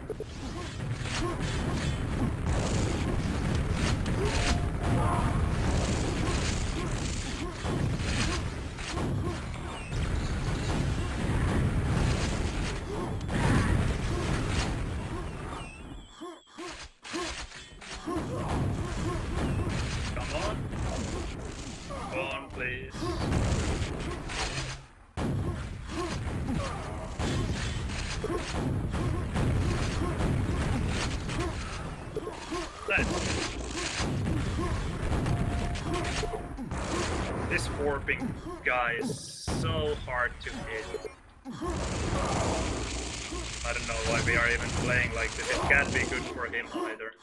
Come on. Go on, please. This warping guy is so hard to hit. I don't know why we are even playing like this. It can't be good for him either.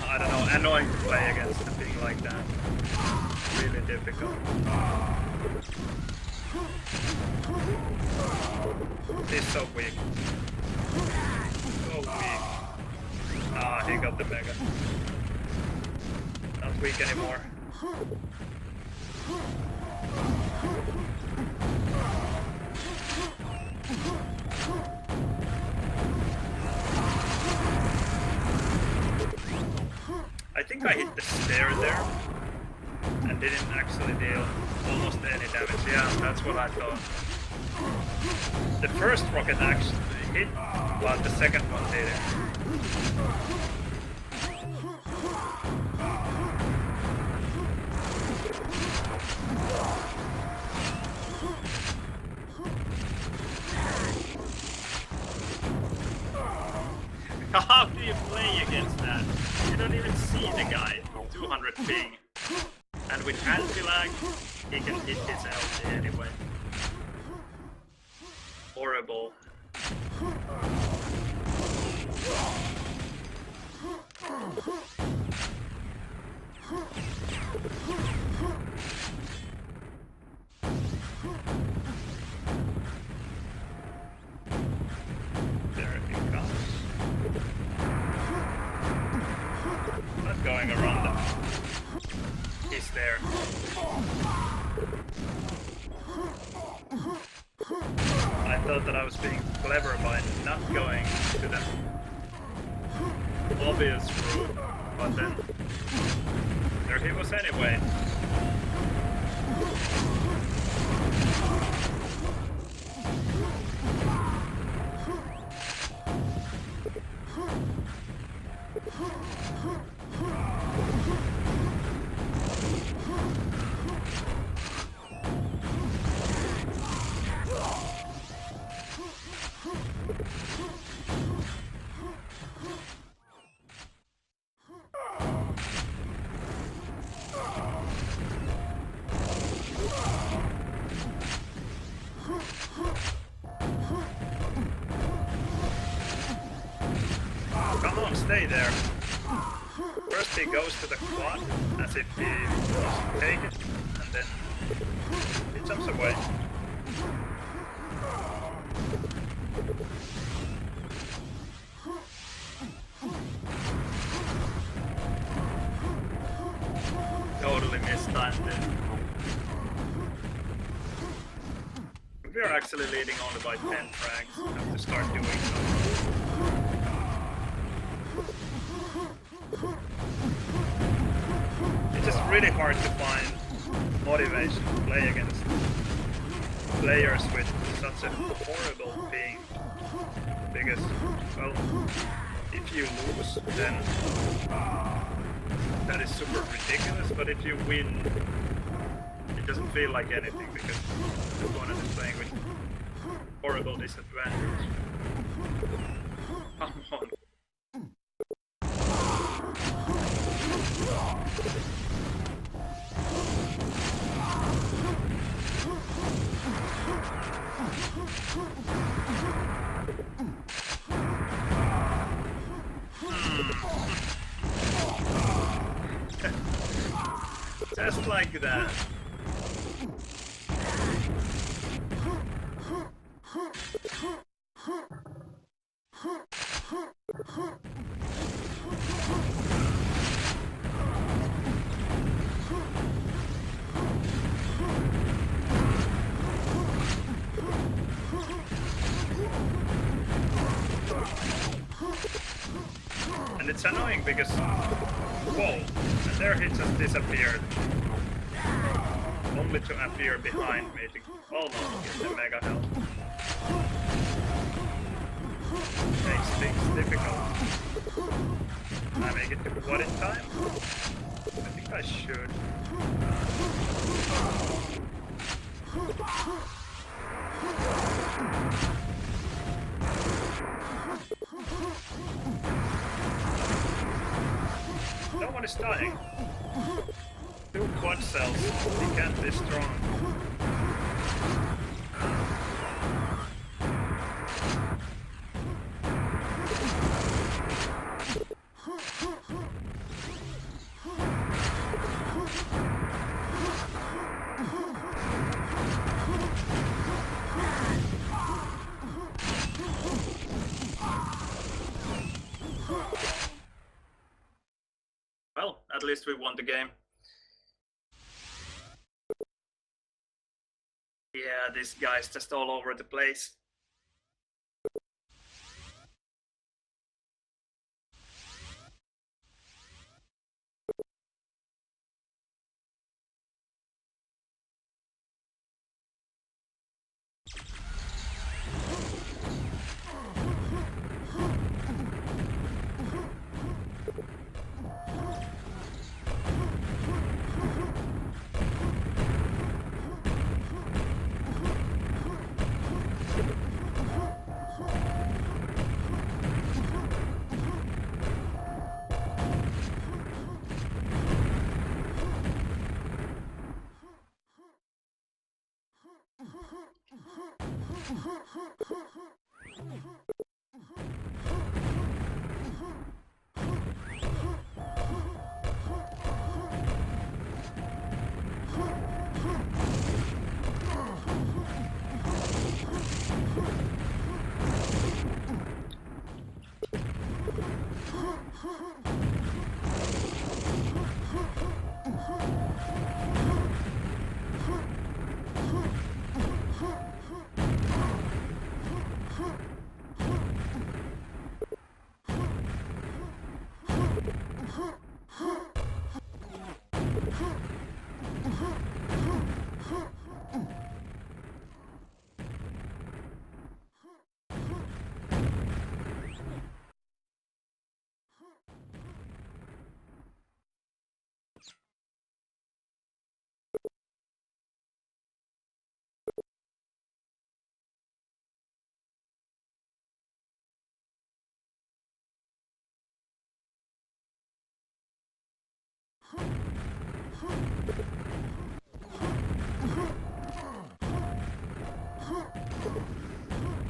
I don't know, annoying to play against a thing like that. Really difficult. He's so weak. So weak. Ah, he got the mega. Not weak anymore. I think I hit the stair there and didn't actually deal almost any damage. Yeah, that's what I thought. The first rocket actually hit, but the second one didn't. How do you play against that? You don't even see the guy. 200 ping. And with anti-lag, he can hit his LT anyway. horrible. There he comes. Not going around them. He's there. I thought that I was being clever by not going to the obvious route, but then there he was anyway. Come on, stay there. First he goes to the quad, as if he wants to take it, and then he jumps away. Totally mistimed it. We are actually leading only by 10 frags. We have to start doing something. It's just really hard to find motivation to play against players with such a horrible ping. Because, well, if you lose, then that is super ridiculous, but if you win, it doesn't feel like anything because the opponent is playing with horrible disadvantage. Come on. Just like that. And it's annoying because, whoa, and there he just disappeared. Only to appear behind me to almost get the mega health. Makes things difficult. Can I make it to quad in time? I think I should. No one is dying. 2 quad cells, he can't be strong. Well, at least we won the game. Yeah, this guy's just all over the place.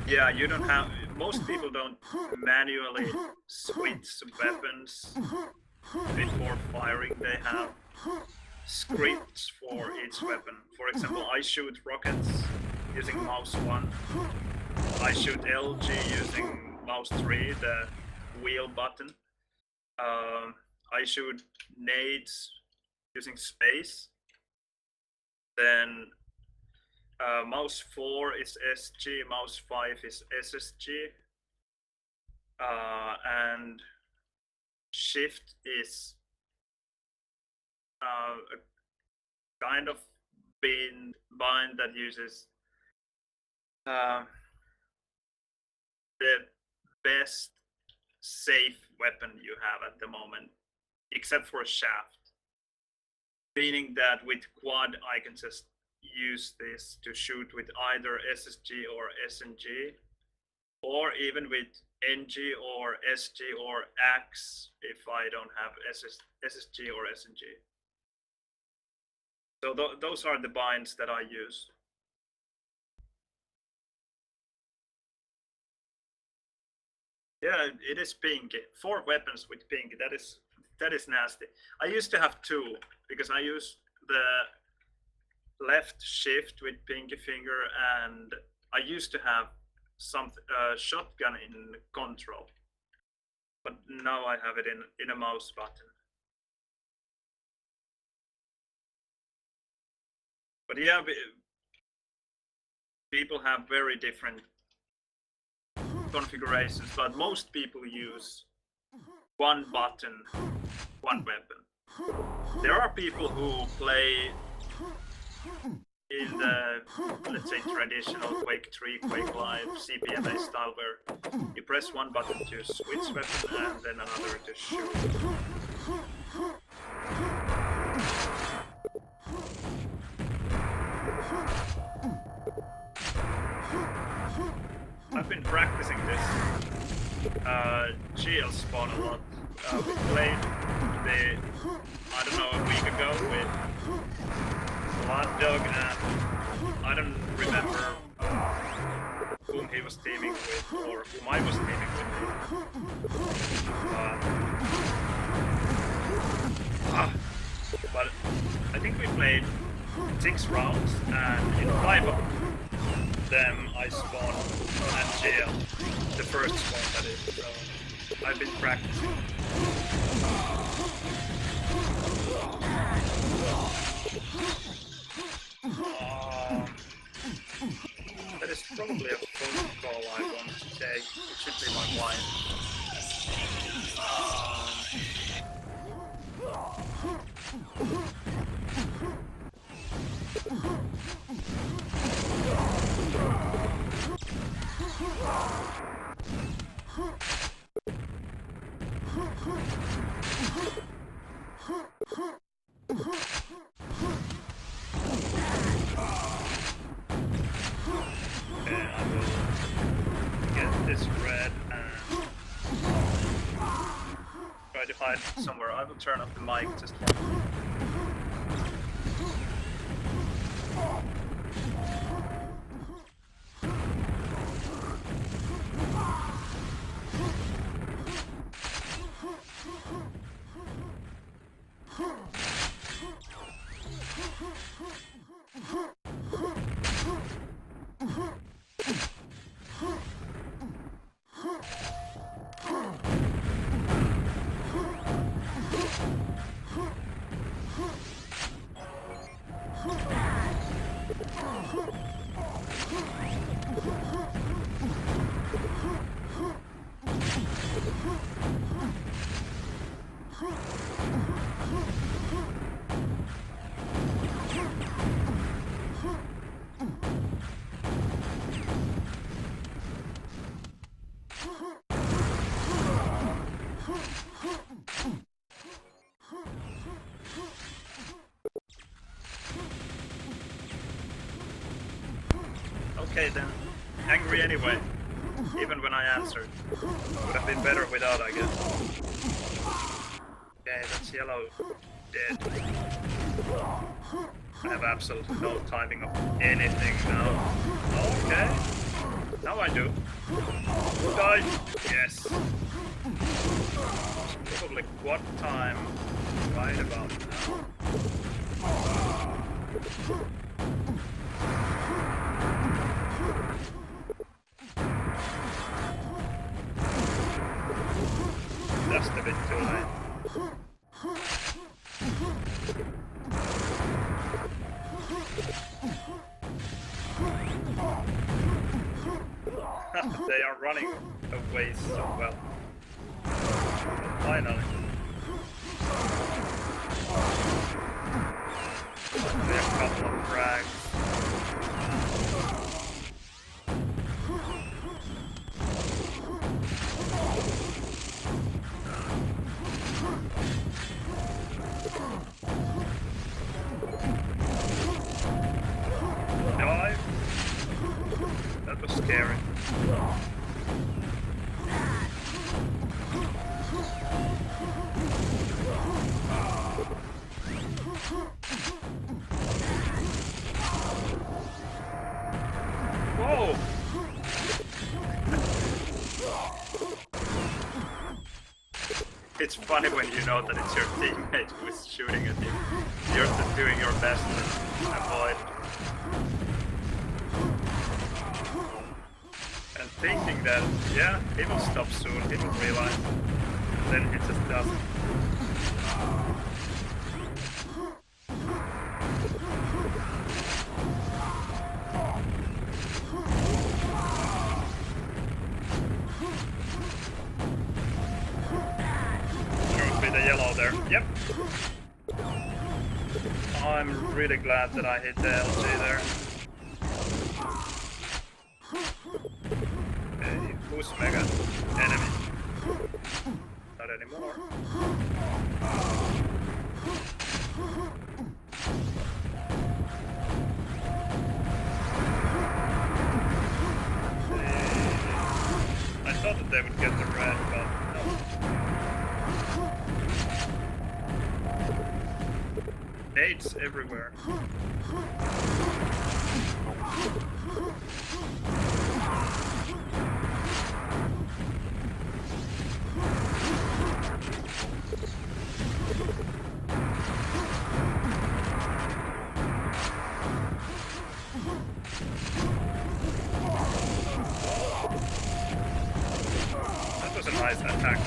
Yeah, you don't have. Most people don't manually switch weapons before firing. They have scripts for each weapon. For example, I shoot rockets using mouse 1. I shoot LG using mouse 3, the wheel button. I shoot nades using space. Then mouse 4 is SG, mouse 5 is SSG, and shift is a kind of bind that uses the best safe weapon you have at the moment, except for a shaft. Meaning that with quad I can just use this to shoot with either SSG or SNG, or even with NG or SG or Axe if I don't have SSG or SNG. So those are the binds that I use. Yeah, it is pink. 4 weapons with pink. That is nasty. I used to have 2 because I use the left shift with pinky finger, and I used to have some shotgun in control, but now I have it in a mouse button. But yeah, people have very different configurations, but most people use one button, one weapon. There are people who play in the, let's say, traditional Quake 3, Quake Live, CPMA style, where you press one button to switch weapon and then another to shoot. I've been practicing this GL spawn a lot. We played I don't know, a week ago with Blood Dog, and I don't remember whom he was teaming with or whom I was teaming with. But I think we played 6 rounds, and in 5 of them I spawned at GL, the first spawn that is. So I've been practicing. That is probably a phone call I want to take. It should be my wife. To hide somewhere. I will turn up the mic just for Okay then, angry anyway, even when I answered. Would have been better without, I guess. Okay, that's yellow dead. I have absolutely no timing of anything now. Okay, now I do. Die! Yes. Probably quad time right about now. Just a bit too late. They are running away so well. Finally. Only a couple of frags. Dive. That was scary. Whoa! It's funny when you know that it's your teammate who is shooting at you. You're just doing your best to avoid. And thinking that, yeah, he will stop soon, he will realize. Then he just doesn't. The yellow there. Yep. I'm really glad that I hit the LG there. Okay, who's mega? Enemy. Not anymore. I thought that they would get the red, but no. Nades everywhere. That was a nice attack.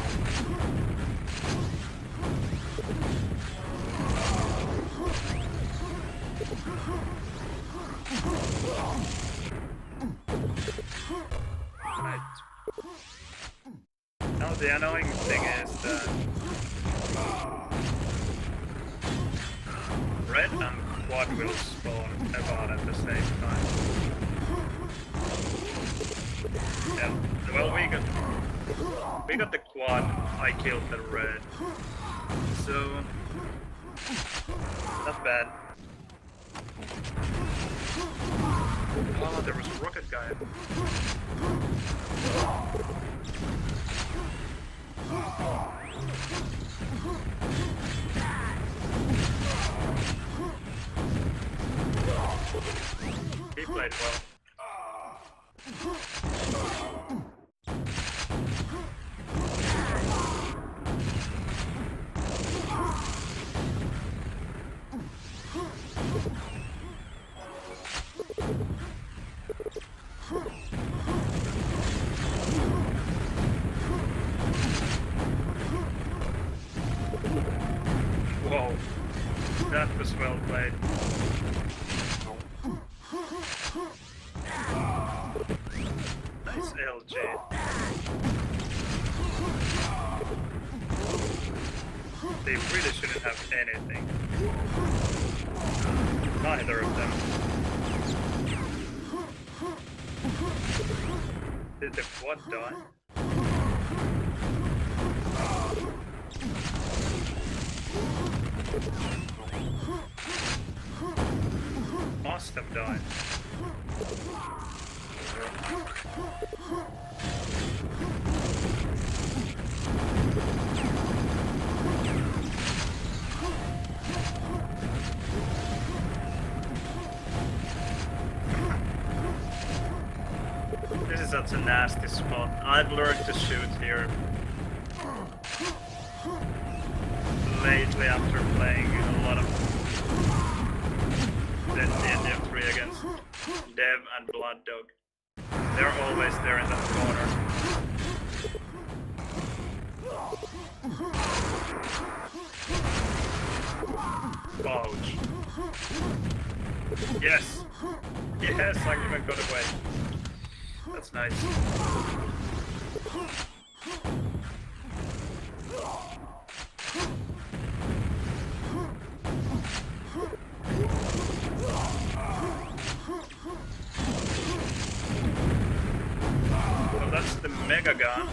Right. Now the annoying thing is that red and quad will spawn about at the same time. Yeah. Well, we got the quad. I killed the red. So not bad. Oh, there was a rocket guy. He played well. That was well played. Nice LG. They really shouldn't have anything. Neither of them. Did the quad die? Must have died. This is such a nasty spot. I've learned to shoot here lately after playing a lot of DF3 against Dev and Blood Dog. They're always there in that corner. Ouch. Yes! Yes, I even got away. That's nice. Well, that's the mega gun.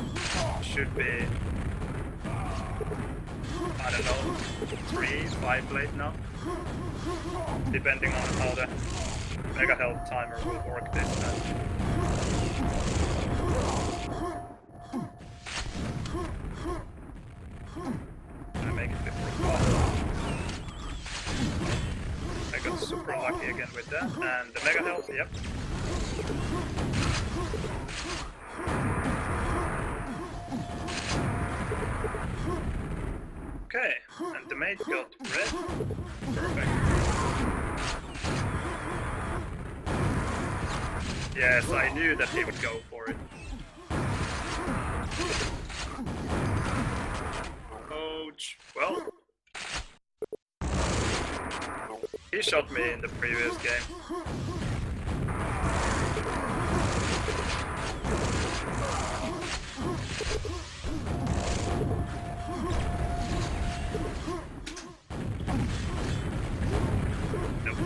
Should be, I don't know, 3-5 blade now. Depending on how the mega health timer will work this time. I make it before fall. I got super lucky again with that, and the mega health, yep. Okay, and the mate got red. Perfect. Yes, I knew that he would go for it. Ouch. Well, he shot me in the previous game. Nope.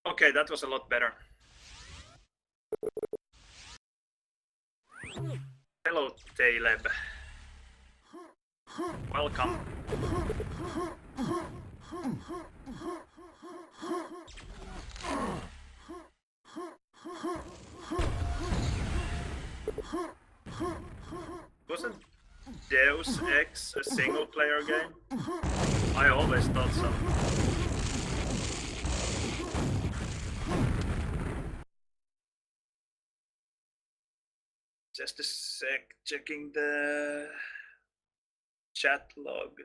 Okay, that was a lot better. Hello, Taleb. Welcome. Wasn't Deus Ex a single-player game? I always thought so. Just a sec, checking the chat log.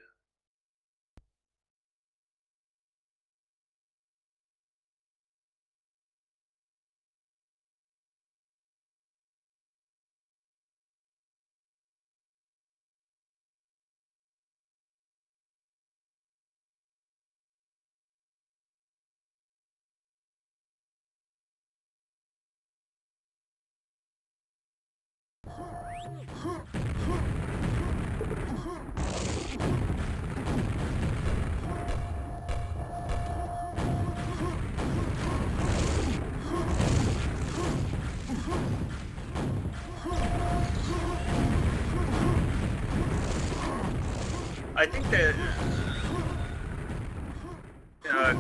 I think the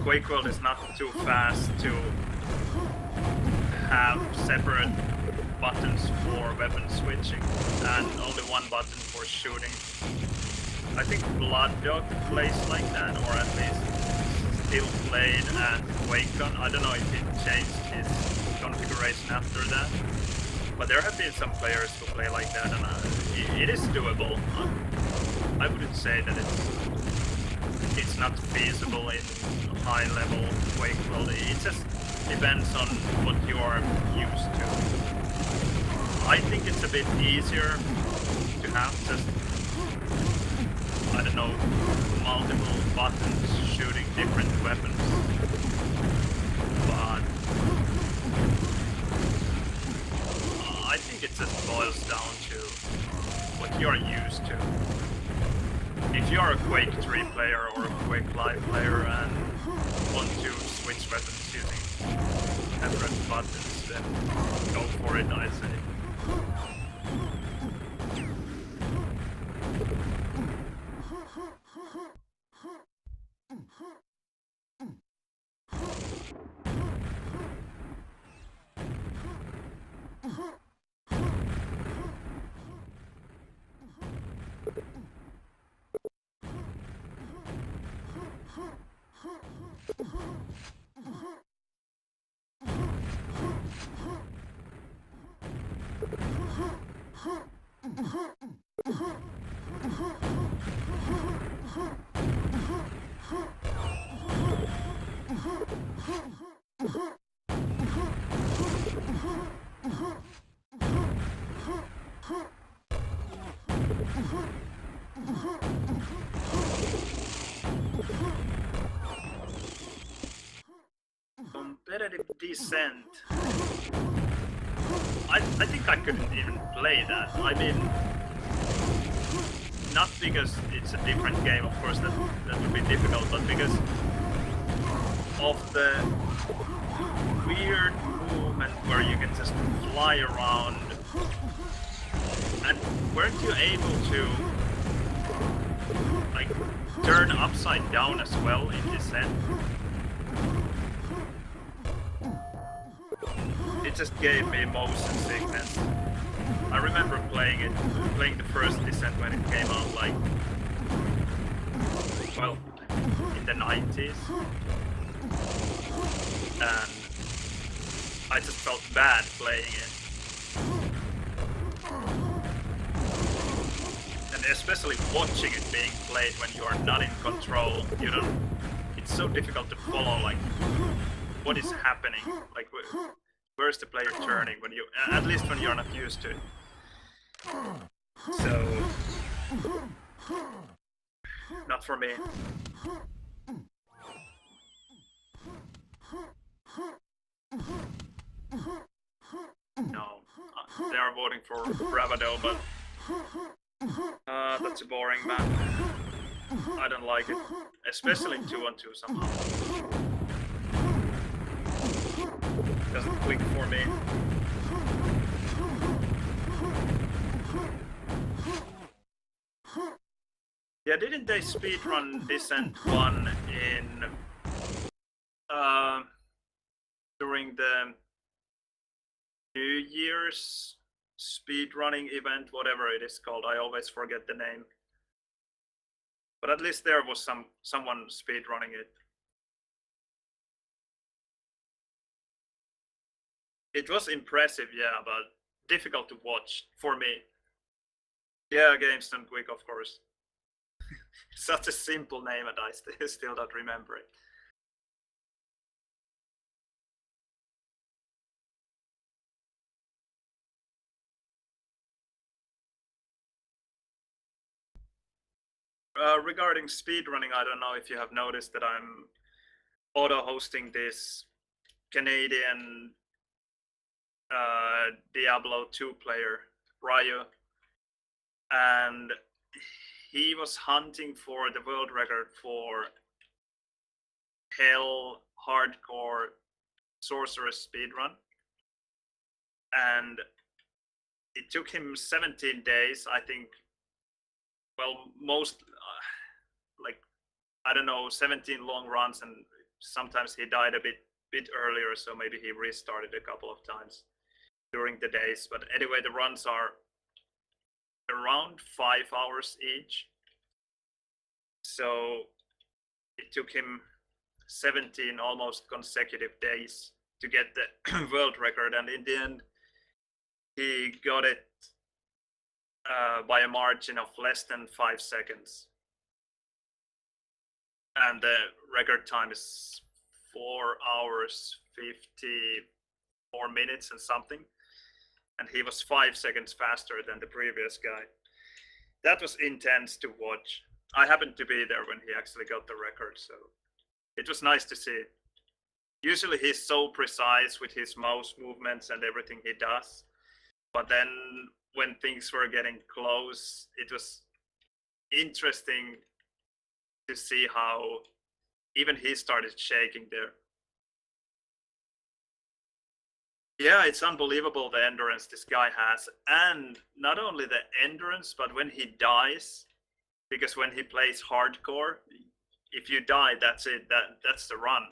Quakeworld is not too fast to have separate buttons for weapon switching and only one button for shooting. I think Blood Dog plays like that, or at least still played at QuakeCon. I don't know if he changed his configuration after that, but there have been some players who play like that, and it is doable. I wouldn't say that it's it's not feasible in high level Quakeworld. It just depends on what you are used to. I think it's a bit easier to have just, I don't know, multiple buttons shooting different weapons. But I think it just boils down to what you're used to. If you're a Quake 3 player or a Quake Live player and want to switch weapons using different buttons, then go for it, I say. Competitive Descent. I think I couldn't even play that. I mean, not because it's a different game, of course that would be difficult, but because of the weird movement where you can just fly around. And weren't you able to like turn upside down as well in Descent? It just gave me motion sickness. I remember playing the first Descent when it came out, like, well, in the 90s. And I just felt bad playing it. And especially watching it being played when you are not in control. You don't, it's so difficult to follow, like, what is happening. Like, where's the player turning when you, at least when you're not used to it. So, not for me. No, they are voting for Bravado, but that's a boring map. I don't like it, especially 2-on-2 somehow. Doesn't click for me. Yeah, didn't they speedrun Descent 1 in during the New Year's speedrunning event, whatever it is called? I always forget the name. But at least there was someone speedrunning it. It was impressive, yeah, but difficult to watch for me. Yeah, Games Done Quick, of course. Such a simple name, and I still don't remember it. Regarding speedrunning, I don't know if you have noticed that I'm auto-hosting this Canadian Diablo 2 player, Ryu, and he was hunting for the world record for Hell Hardcore Sorceress speedrun, and it took him 17 days, I think. Well, most like, I don't know, 17 long runs, and sometimes he died a bit earlier, so maybe he restarted a couple of times during the days. But anyway, the runs are around 5 hours each, so it took him 17 almost consecutive days to get the world record, and in the end he got it by a margin of less than 5 seconds. and the record time is 4 hours 54 minutes and something, and he was 5 seconds faster than the previous guy. That was intense to watch. I happened to be there when he actually got the record, so it was nice to see. Usually he's so precise with his mouse movements and everything he does, but then when things were getting close, it was interesting to see how even he started shaking there. Yeah, it's unbelievable the endurance this guy has, and not only the endurance, but when he dies, because when he plays hardcore, if you die, that's it. That's the run.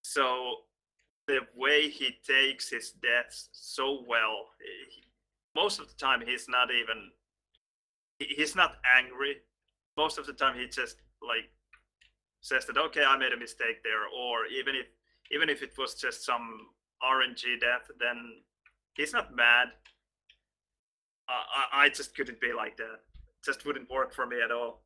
So the way he takes his deaths so well, most of the time he's not angry. Most of the time he just like says that, okay, I made a mistake there, or even if it was just some RNG death, then he's not mad. I just couldn't be like that. It just wouldn't work for me at all.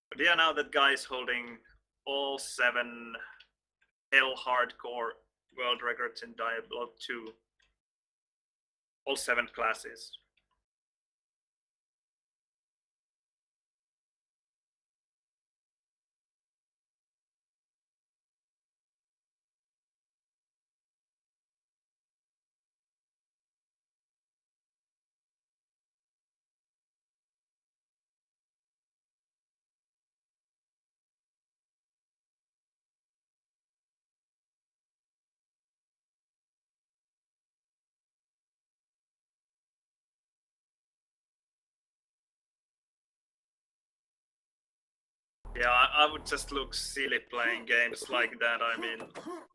But yeah, now that guy is holding all 7 Hell Hardcore world records in Diablo 2. All 7 classes. Yeah, I would just look silly playing games like that. I mean,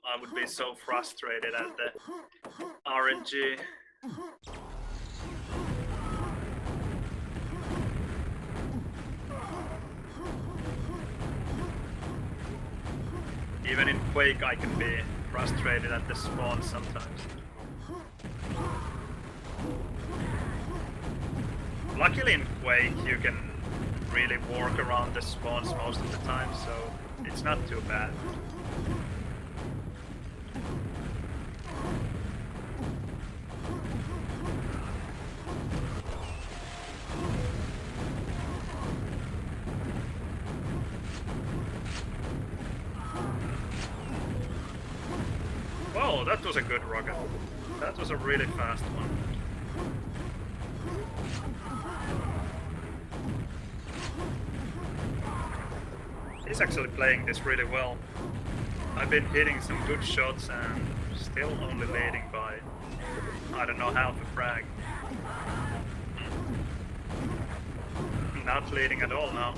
I would be so frustrated at the RNG. Even in Quake, I can be frustrated at the spawn sometimes. Luckily in Quake, you can really work around the spawns most of the time, so it's not too bad. Whoa, that was a good rocket. That was a really fast one. He's actually playing this really well. I've been hitting some good shots and still only leading by, I don't know, half a frag. Not leading at all now.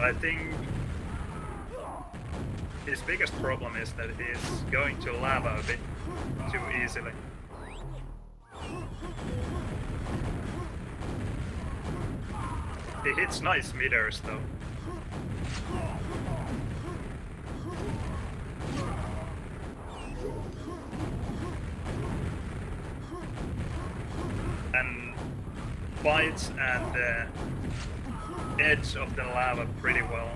I think his biggest problem is that he's going to lava a bit too easily. He hits nice midaires though. And bites at the edge of the lava pretty well.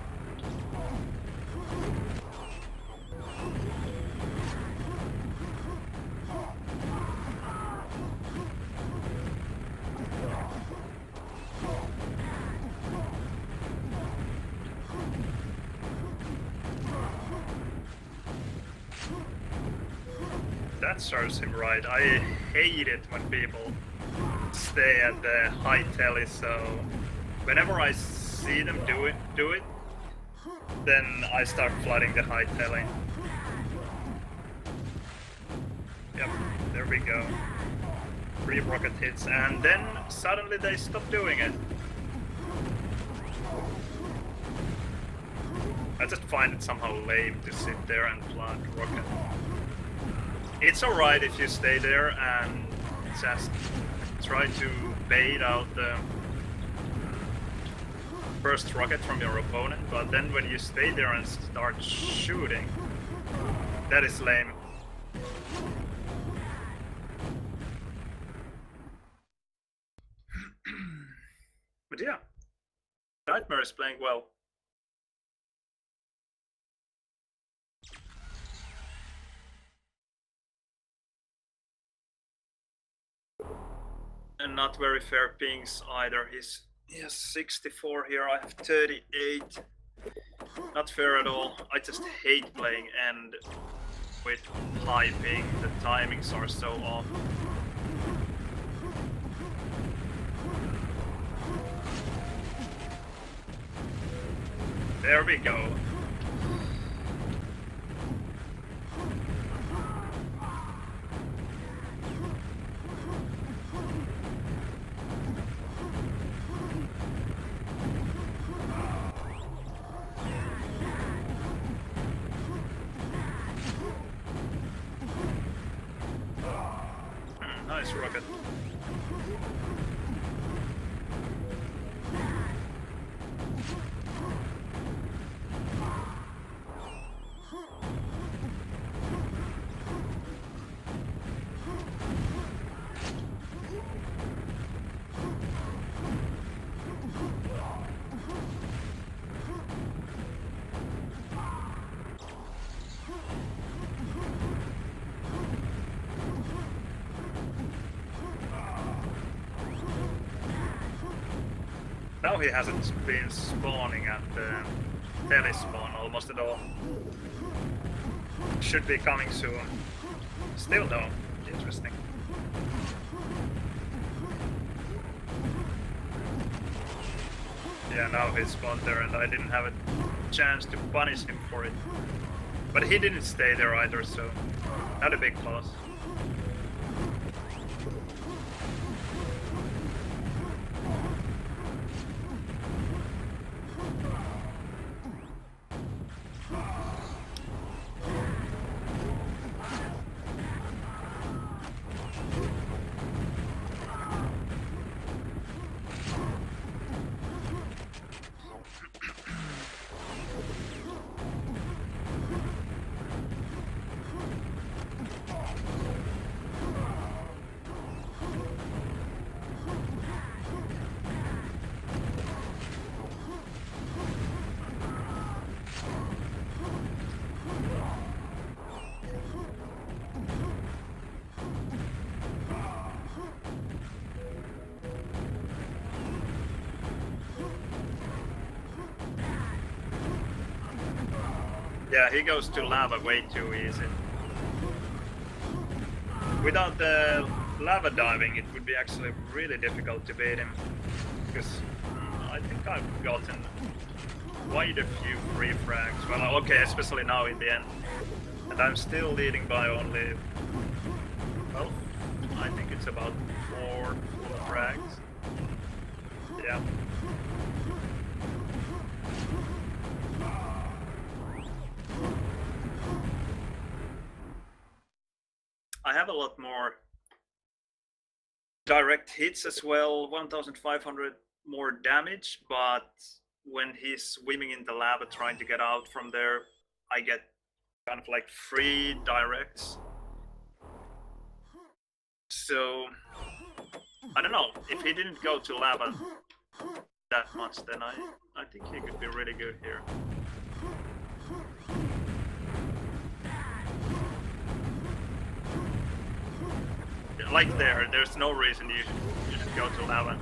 That serves him right. I hate it when people stay at the high telly, so whenever I see them do it, then I start flooding the high telly. Yep, there we go. 3 rocket hits, and then suddenly they stop doing it. I just find it somehow lame to sit there and flood rocket. It's alright if you stay there and just try to bait out the first rocket from your opponent, but then when you stay there and start shooting, that is lame. But yeah, Nightmare is playing well. And not very fair pings either. He has 64 here, I have 38. Not fair at all. I just hate playing end with high ping. The timings are so off. There we go. Nice rocket. Now he hasn't been spawning at the telespawn almost at all. Should be coming soon. Still though, interesting. Yeah, now he's spawned there and I didn't have a chance to punish him for it. But he didn't stay there either, so not a big loss. Yeah, he goes to lava way too easy. Without the lava diving, it would be actually really difficult to beat him. Because I think I've gotten quite a few free frags. Well, okay, especially now in the end. And I'm still leading by only, well, I think it's about 4 full frags. Yeah. I have a lot more direct hits as well, 1500 more damage, but when he's swimming in the lava trying to get out from there, I get kind of like free directs. So, I don't know, if he didn't go to lava that much, then I think he could be really good here. Like there's no reason you should go to lava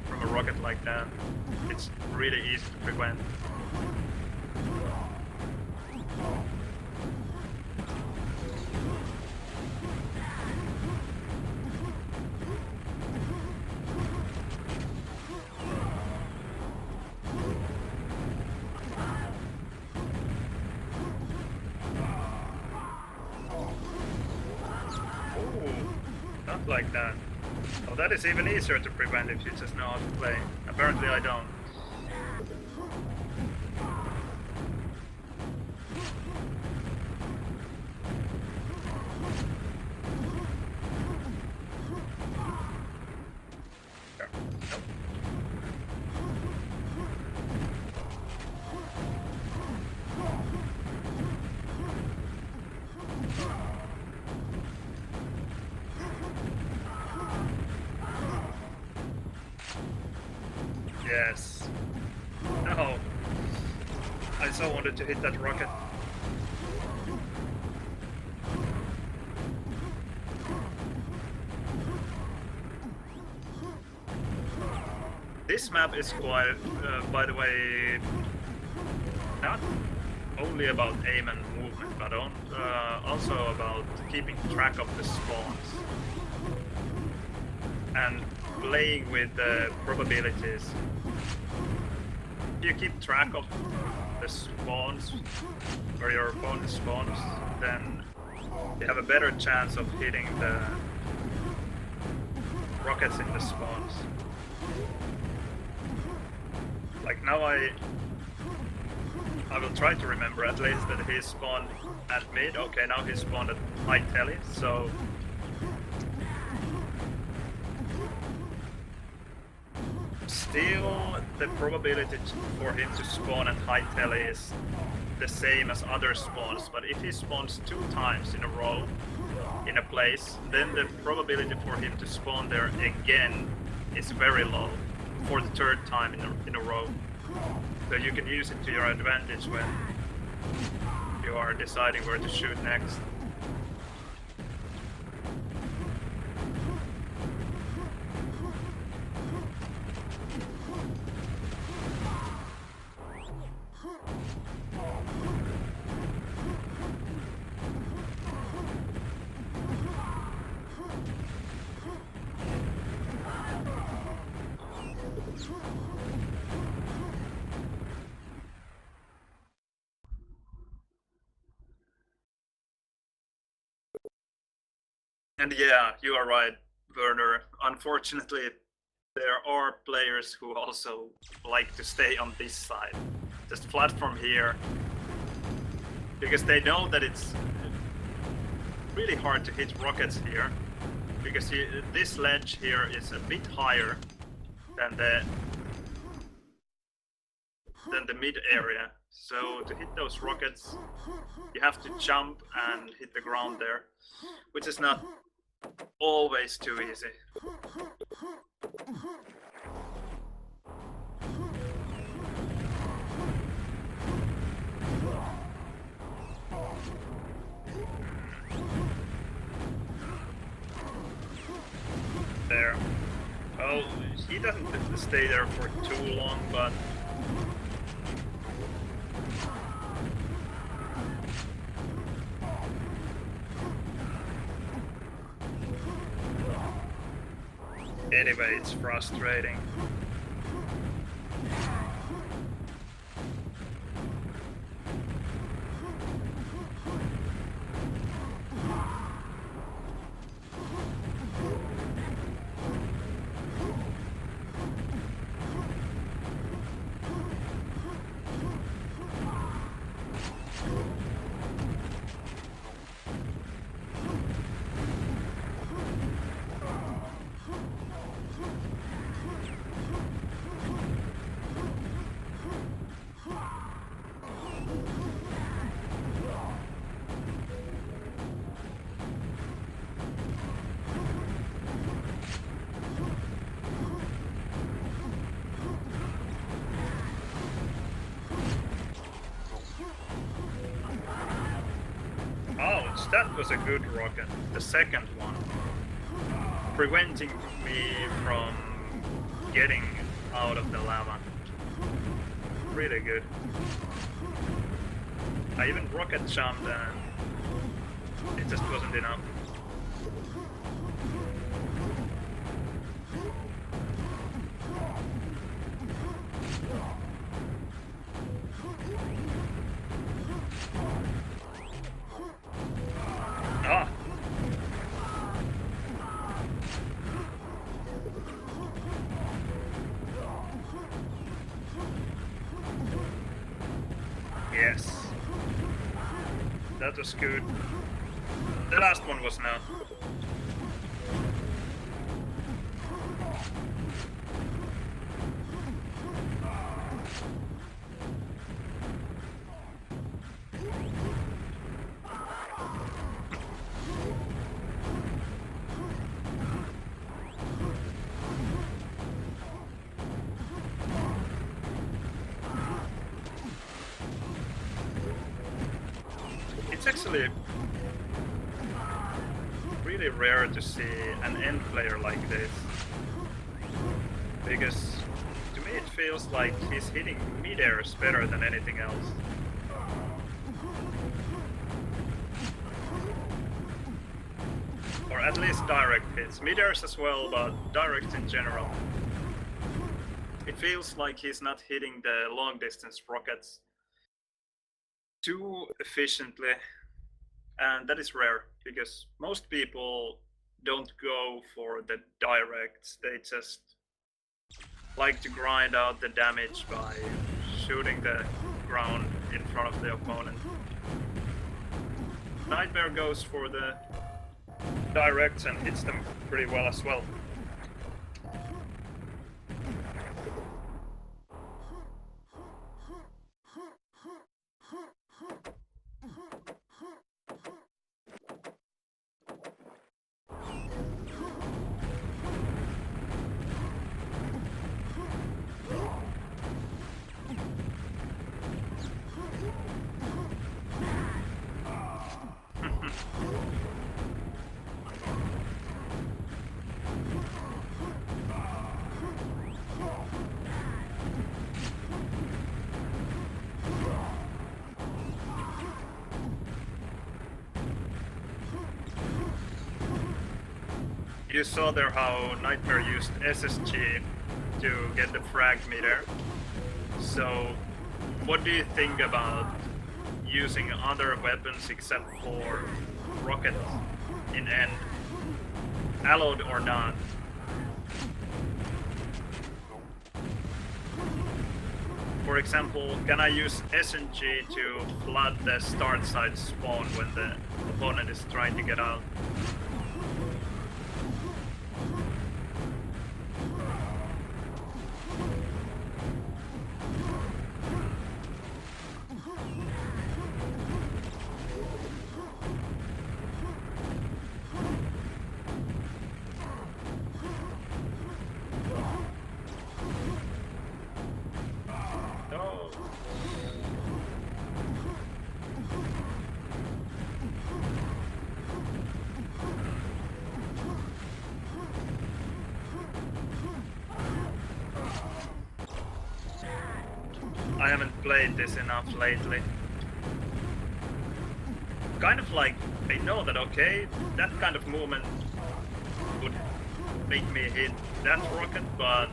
from a rocket like that. It's really easy to prevent. Like that. Oh, that is even easier to prevent if you just know how to play. Apparently I don't. Sure. Yes. No. I so wanted to hit that rocket. This map is quite, by the way, not only about aim and movement, but also about keeping track of the spawns and playing with the probabilities. If you keep track of the spawns, where your opponent spawns, then you have a better chance of hitting the rockets in the spawns. Like now I will try to remember at least that he spawned at mid. Okay, now he spawned at high tele, so still the probability for him to spawn at high tele is the same as other spawns, but if he spawns 2 times in a row in a place, then the probability for him to spawn there again is very low for the 3rd time in a row. So you can use it to your advantage when you are deciding where to shoot next. And yeah, you are right, Werner. Unfortunately, there are players who also like to stay on this side. Just platform here. Because they know that it's really hard to hit rockets here. Because this ledge here is a bit higher than the mid area. So to hit those rockets, you have to jump and hit the ground there, which is not always too easy. There. Well, he doesn't stay there for too long, but anyway, it's frustrating. That was a good rocket, the second one, preventing me from getting out of the lava. Really good. I even rocket jumped and it just wasn't enough. Yes. That was good. The last one was not. actually really rare to see an end player like this, because to me it feels like he's hitting mid-airs better than anything else. Or at least direct hits. Mid-airs as well, but direct in general. It feels like he's not hitting the long distance rockets too efficiently, and that is rare because most people don't go for the directs. They just like to grind out the damage by shooting the ground in front of the opponent. Nightmare goes for the directs and hits them pretty well as well. You saw there how Nightmare used SSG to get the frag meter. So, what do you think about using other weapons except for rockets in end? Allowed or not? For example, can I use SNG to flood the start side spawn when the opponent is trying to get out? I haven't played this enough lately. Kind of like, I know that okay, that kind of movement would make me hit that rocket, but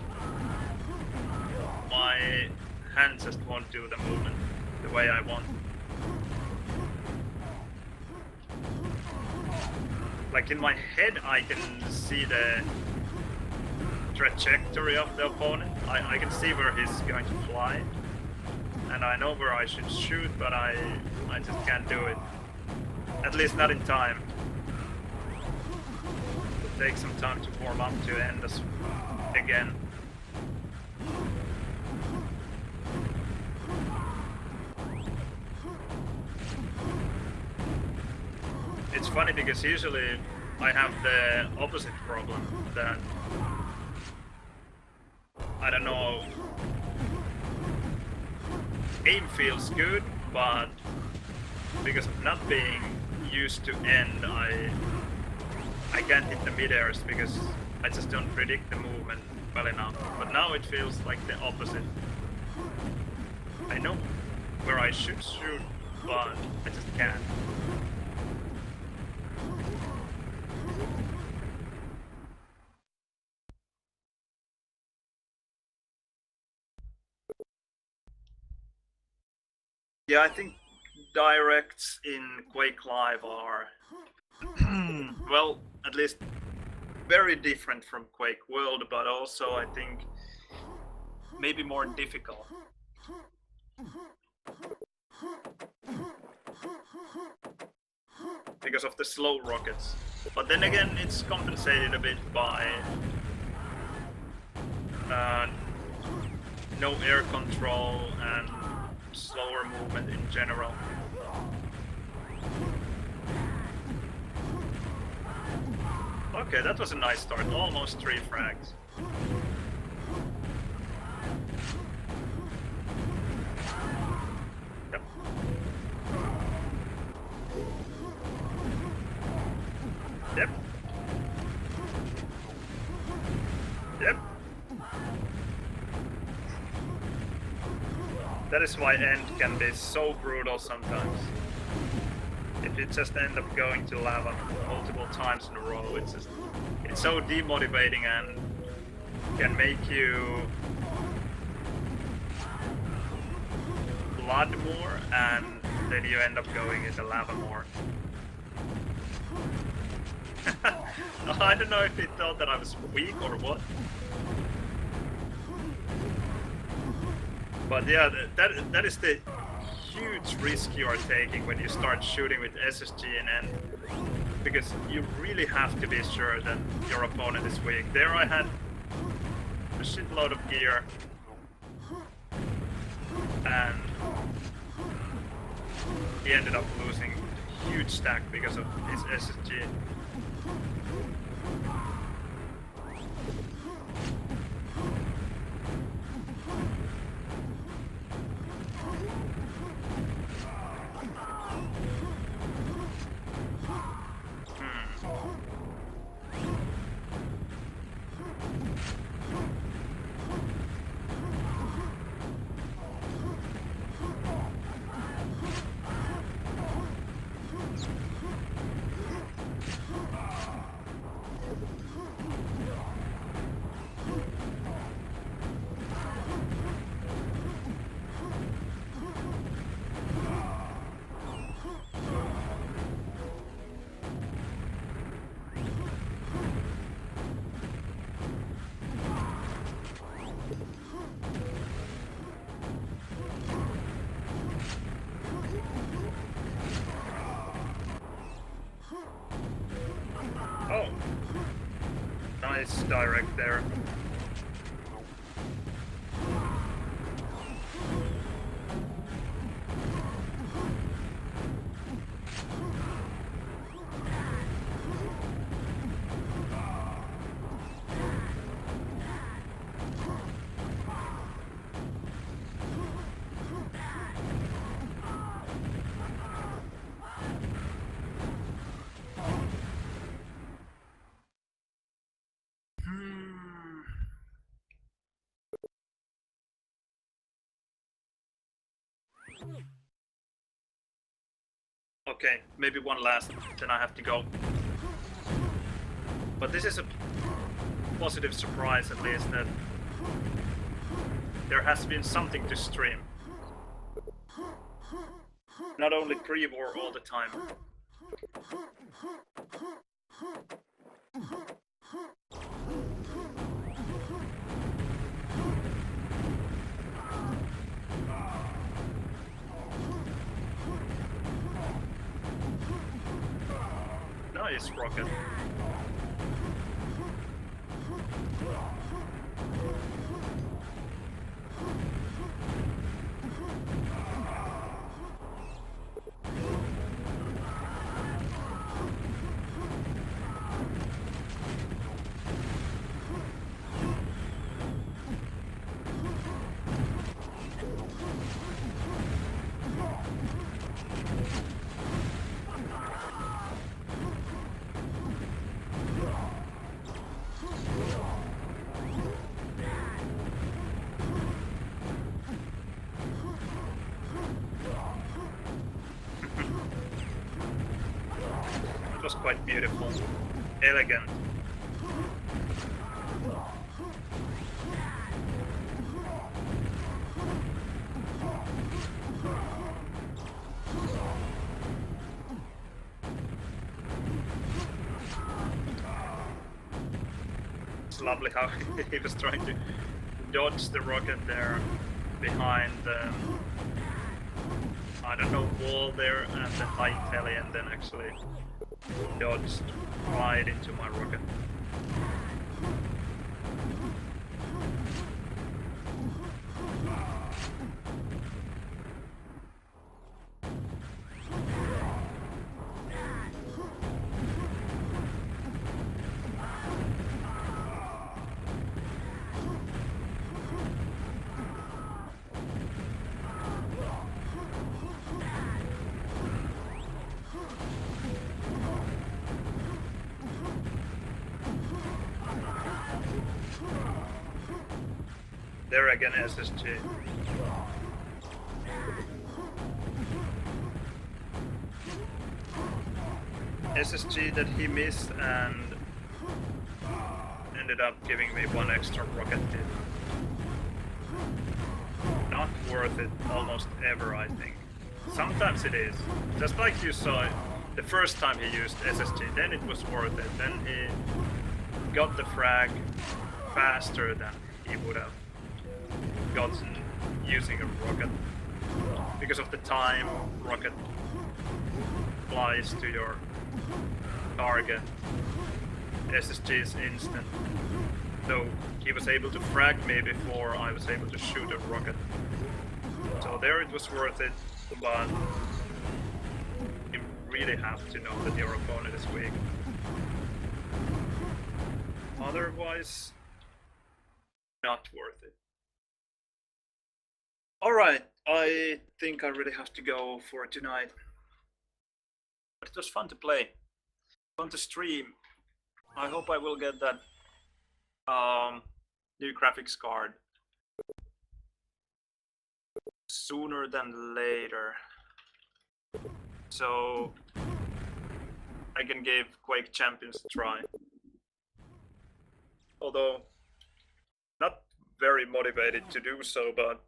my hand just won't do the movement the way I want. Like in my head I can see the trajectory of the opponent. I can see where he's going to fly. And I know where I should shoot, but I just can't do it. At least not in time. It'll take some time to warm up to end this again. It's funny because usually I have the opposite problem, that I don't know, aim feels good, but because of not being used to end, I can't hit the mid-airs because I just don't predict the movement well enough. But now it feels like the opposite. I know where I should shoot, but I just can't. Yeah, I think directs in Quake Live are, well, at least very different from Quakeworld, but also I think maybe more difficult. Because of the slow rockets. But then again, it's compensated a bit by no air control and slower movement in general. Okay, that was a nice start. Almost 3 frags. Yep. That is why end can be so brutal sometimes. If you just end up going to lava multiple times in a row, it's so demotivating and can make you blood more, and then you end up going into lava more. I don't know if he thought that I was weak or what. But yeah, that is the huge risk you are taking when you start shooting with SSG and N, because you really have to be sure that your opponent is weak. There I had a shitload of gear, and he ended up losing a huge stack because of his SSG. Oh, nice direct there. Okay, maybe one last, then I have to go. But this is a positive surprise, at least, that there has been something to stream. Not only pre-war all the time. Nice rocket. It was quite beautiful, elegant. It's lovely how he was trying to dodge the rocket there behind the, I don't know, wall there and the high telly, and then actually dodged right into my rocket. There again, SSG. SSG that he missed and ended up giving me one extra rocket hit. Not worth it almost ever, I think. Sometimes it is. Just like you saw the first time he used SSG, then it was worth it. Then he got the frag faster than he would have gotten using a rocket. Because of the time rocket flies to your target, SSG is instant. So he was able to frag me before I was able to shoot a rocket. So there it was worth it, but you really have to know that your opponent is weak. Otherwise, not worth it. Alright, I think I really have to go for tonight. But it was fun to play. Fun to stream. I hope I will get that new graphics card sooner than later. So I can give Quake Champions a try. Although not very motivated to do so, but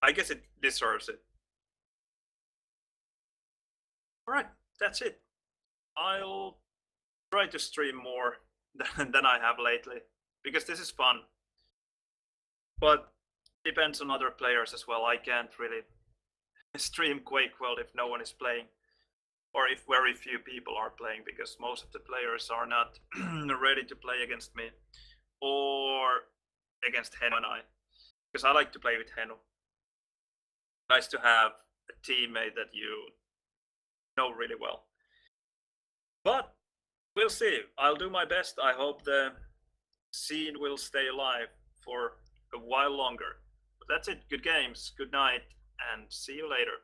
I guess it deserves it. Alright, that's it. I'll try to stream more than I have lately, because this is fun. But depends on other players as well. I can't really stream Quakeworld if no one is playing, or if very few people are playing, because most of the players are not ready to play against me or against Heno and I, because I like to play with Heno. Nice to have a teammate that you know really well. But we'll see. I'll do my best. I hope the scene will stay alive for a while longer. But that's it. Good games, good night, and see you later.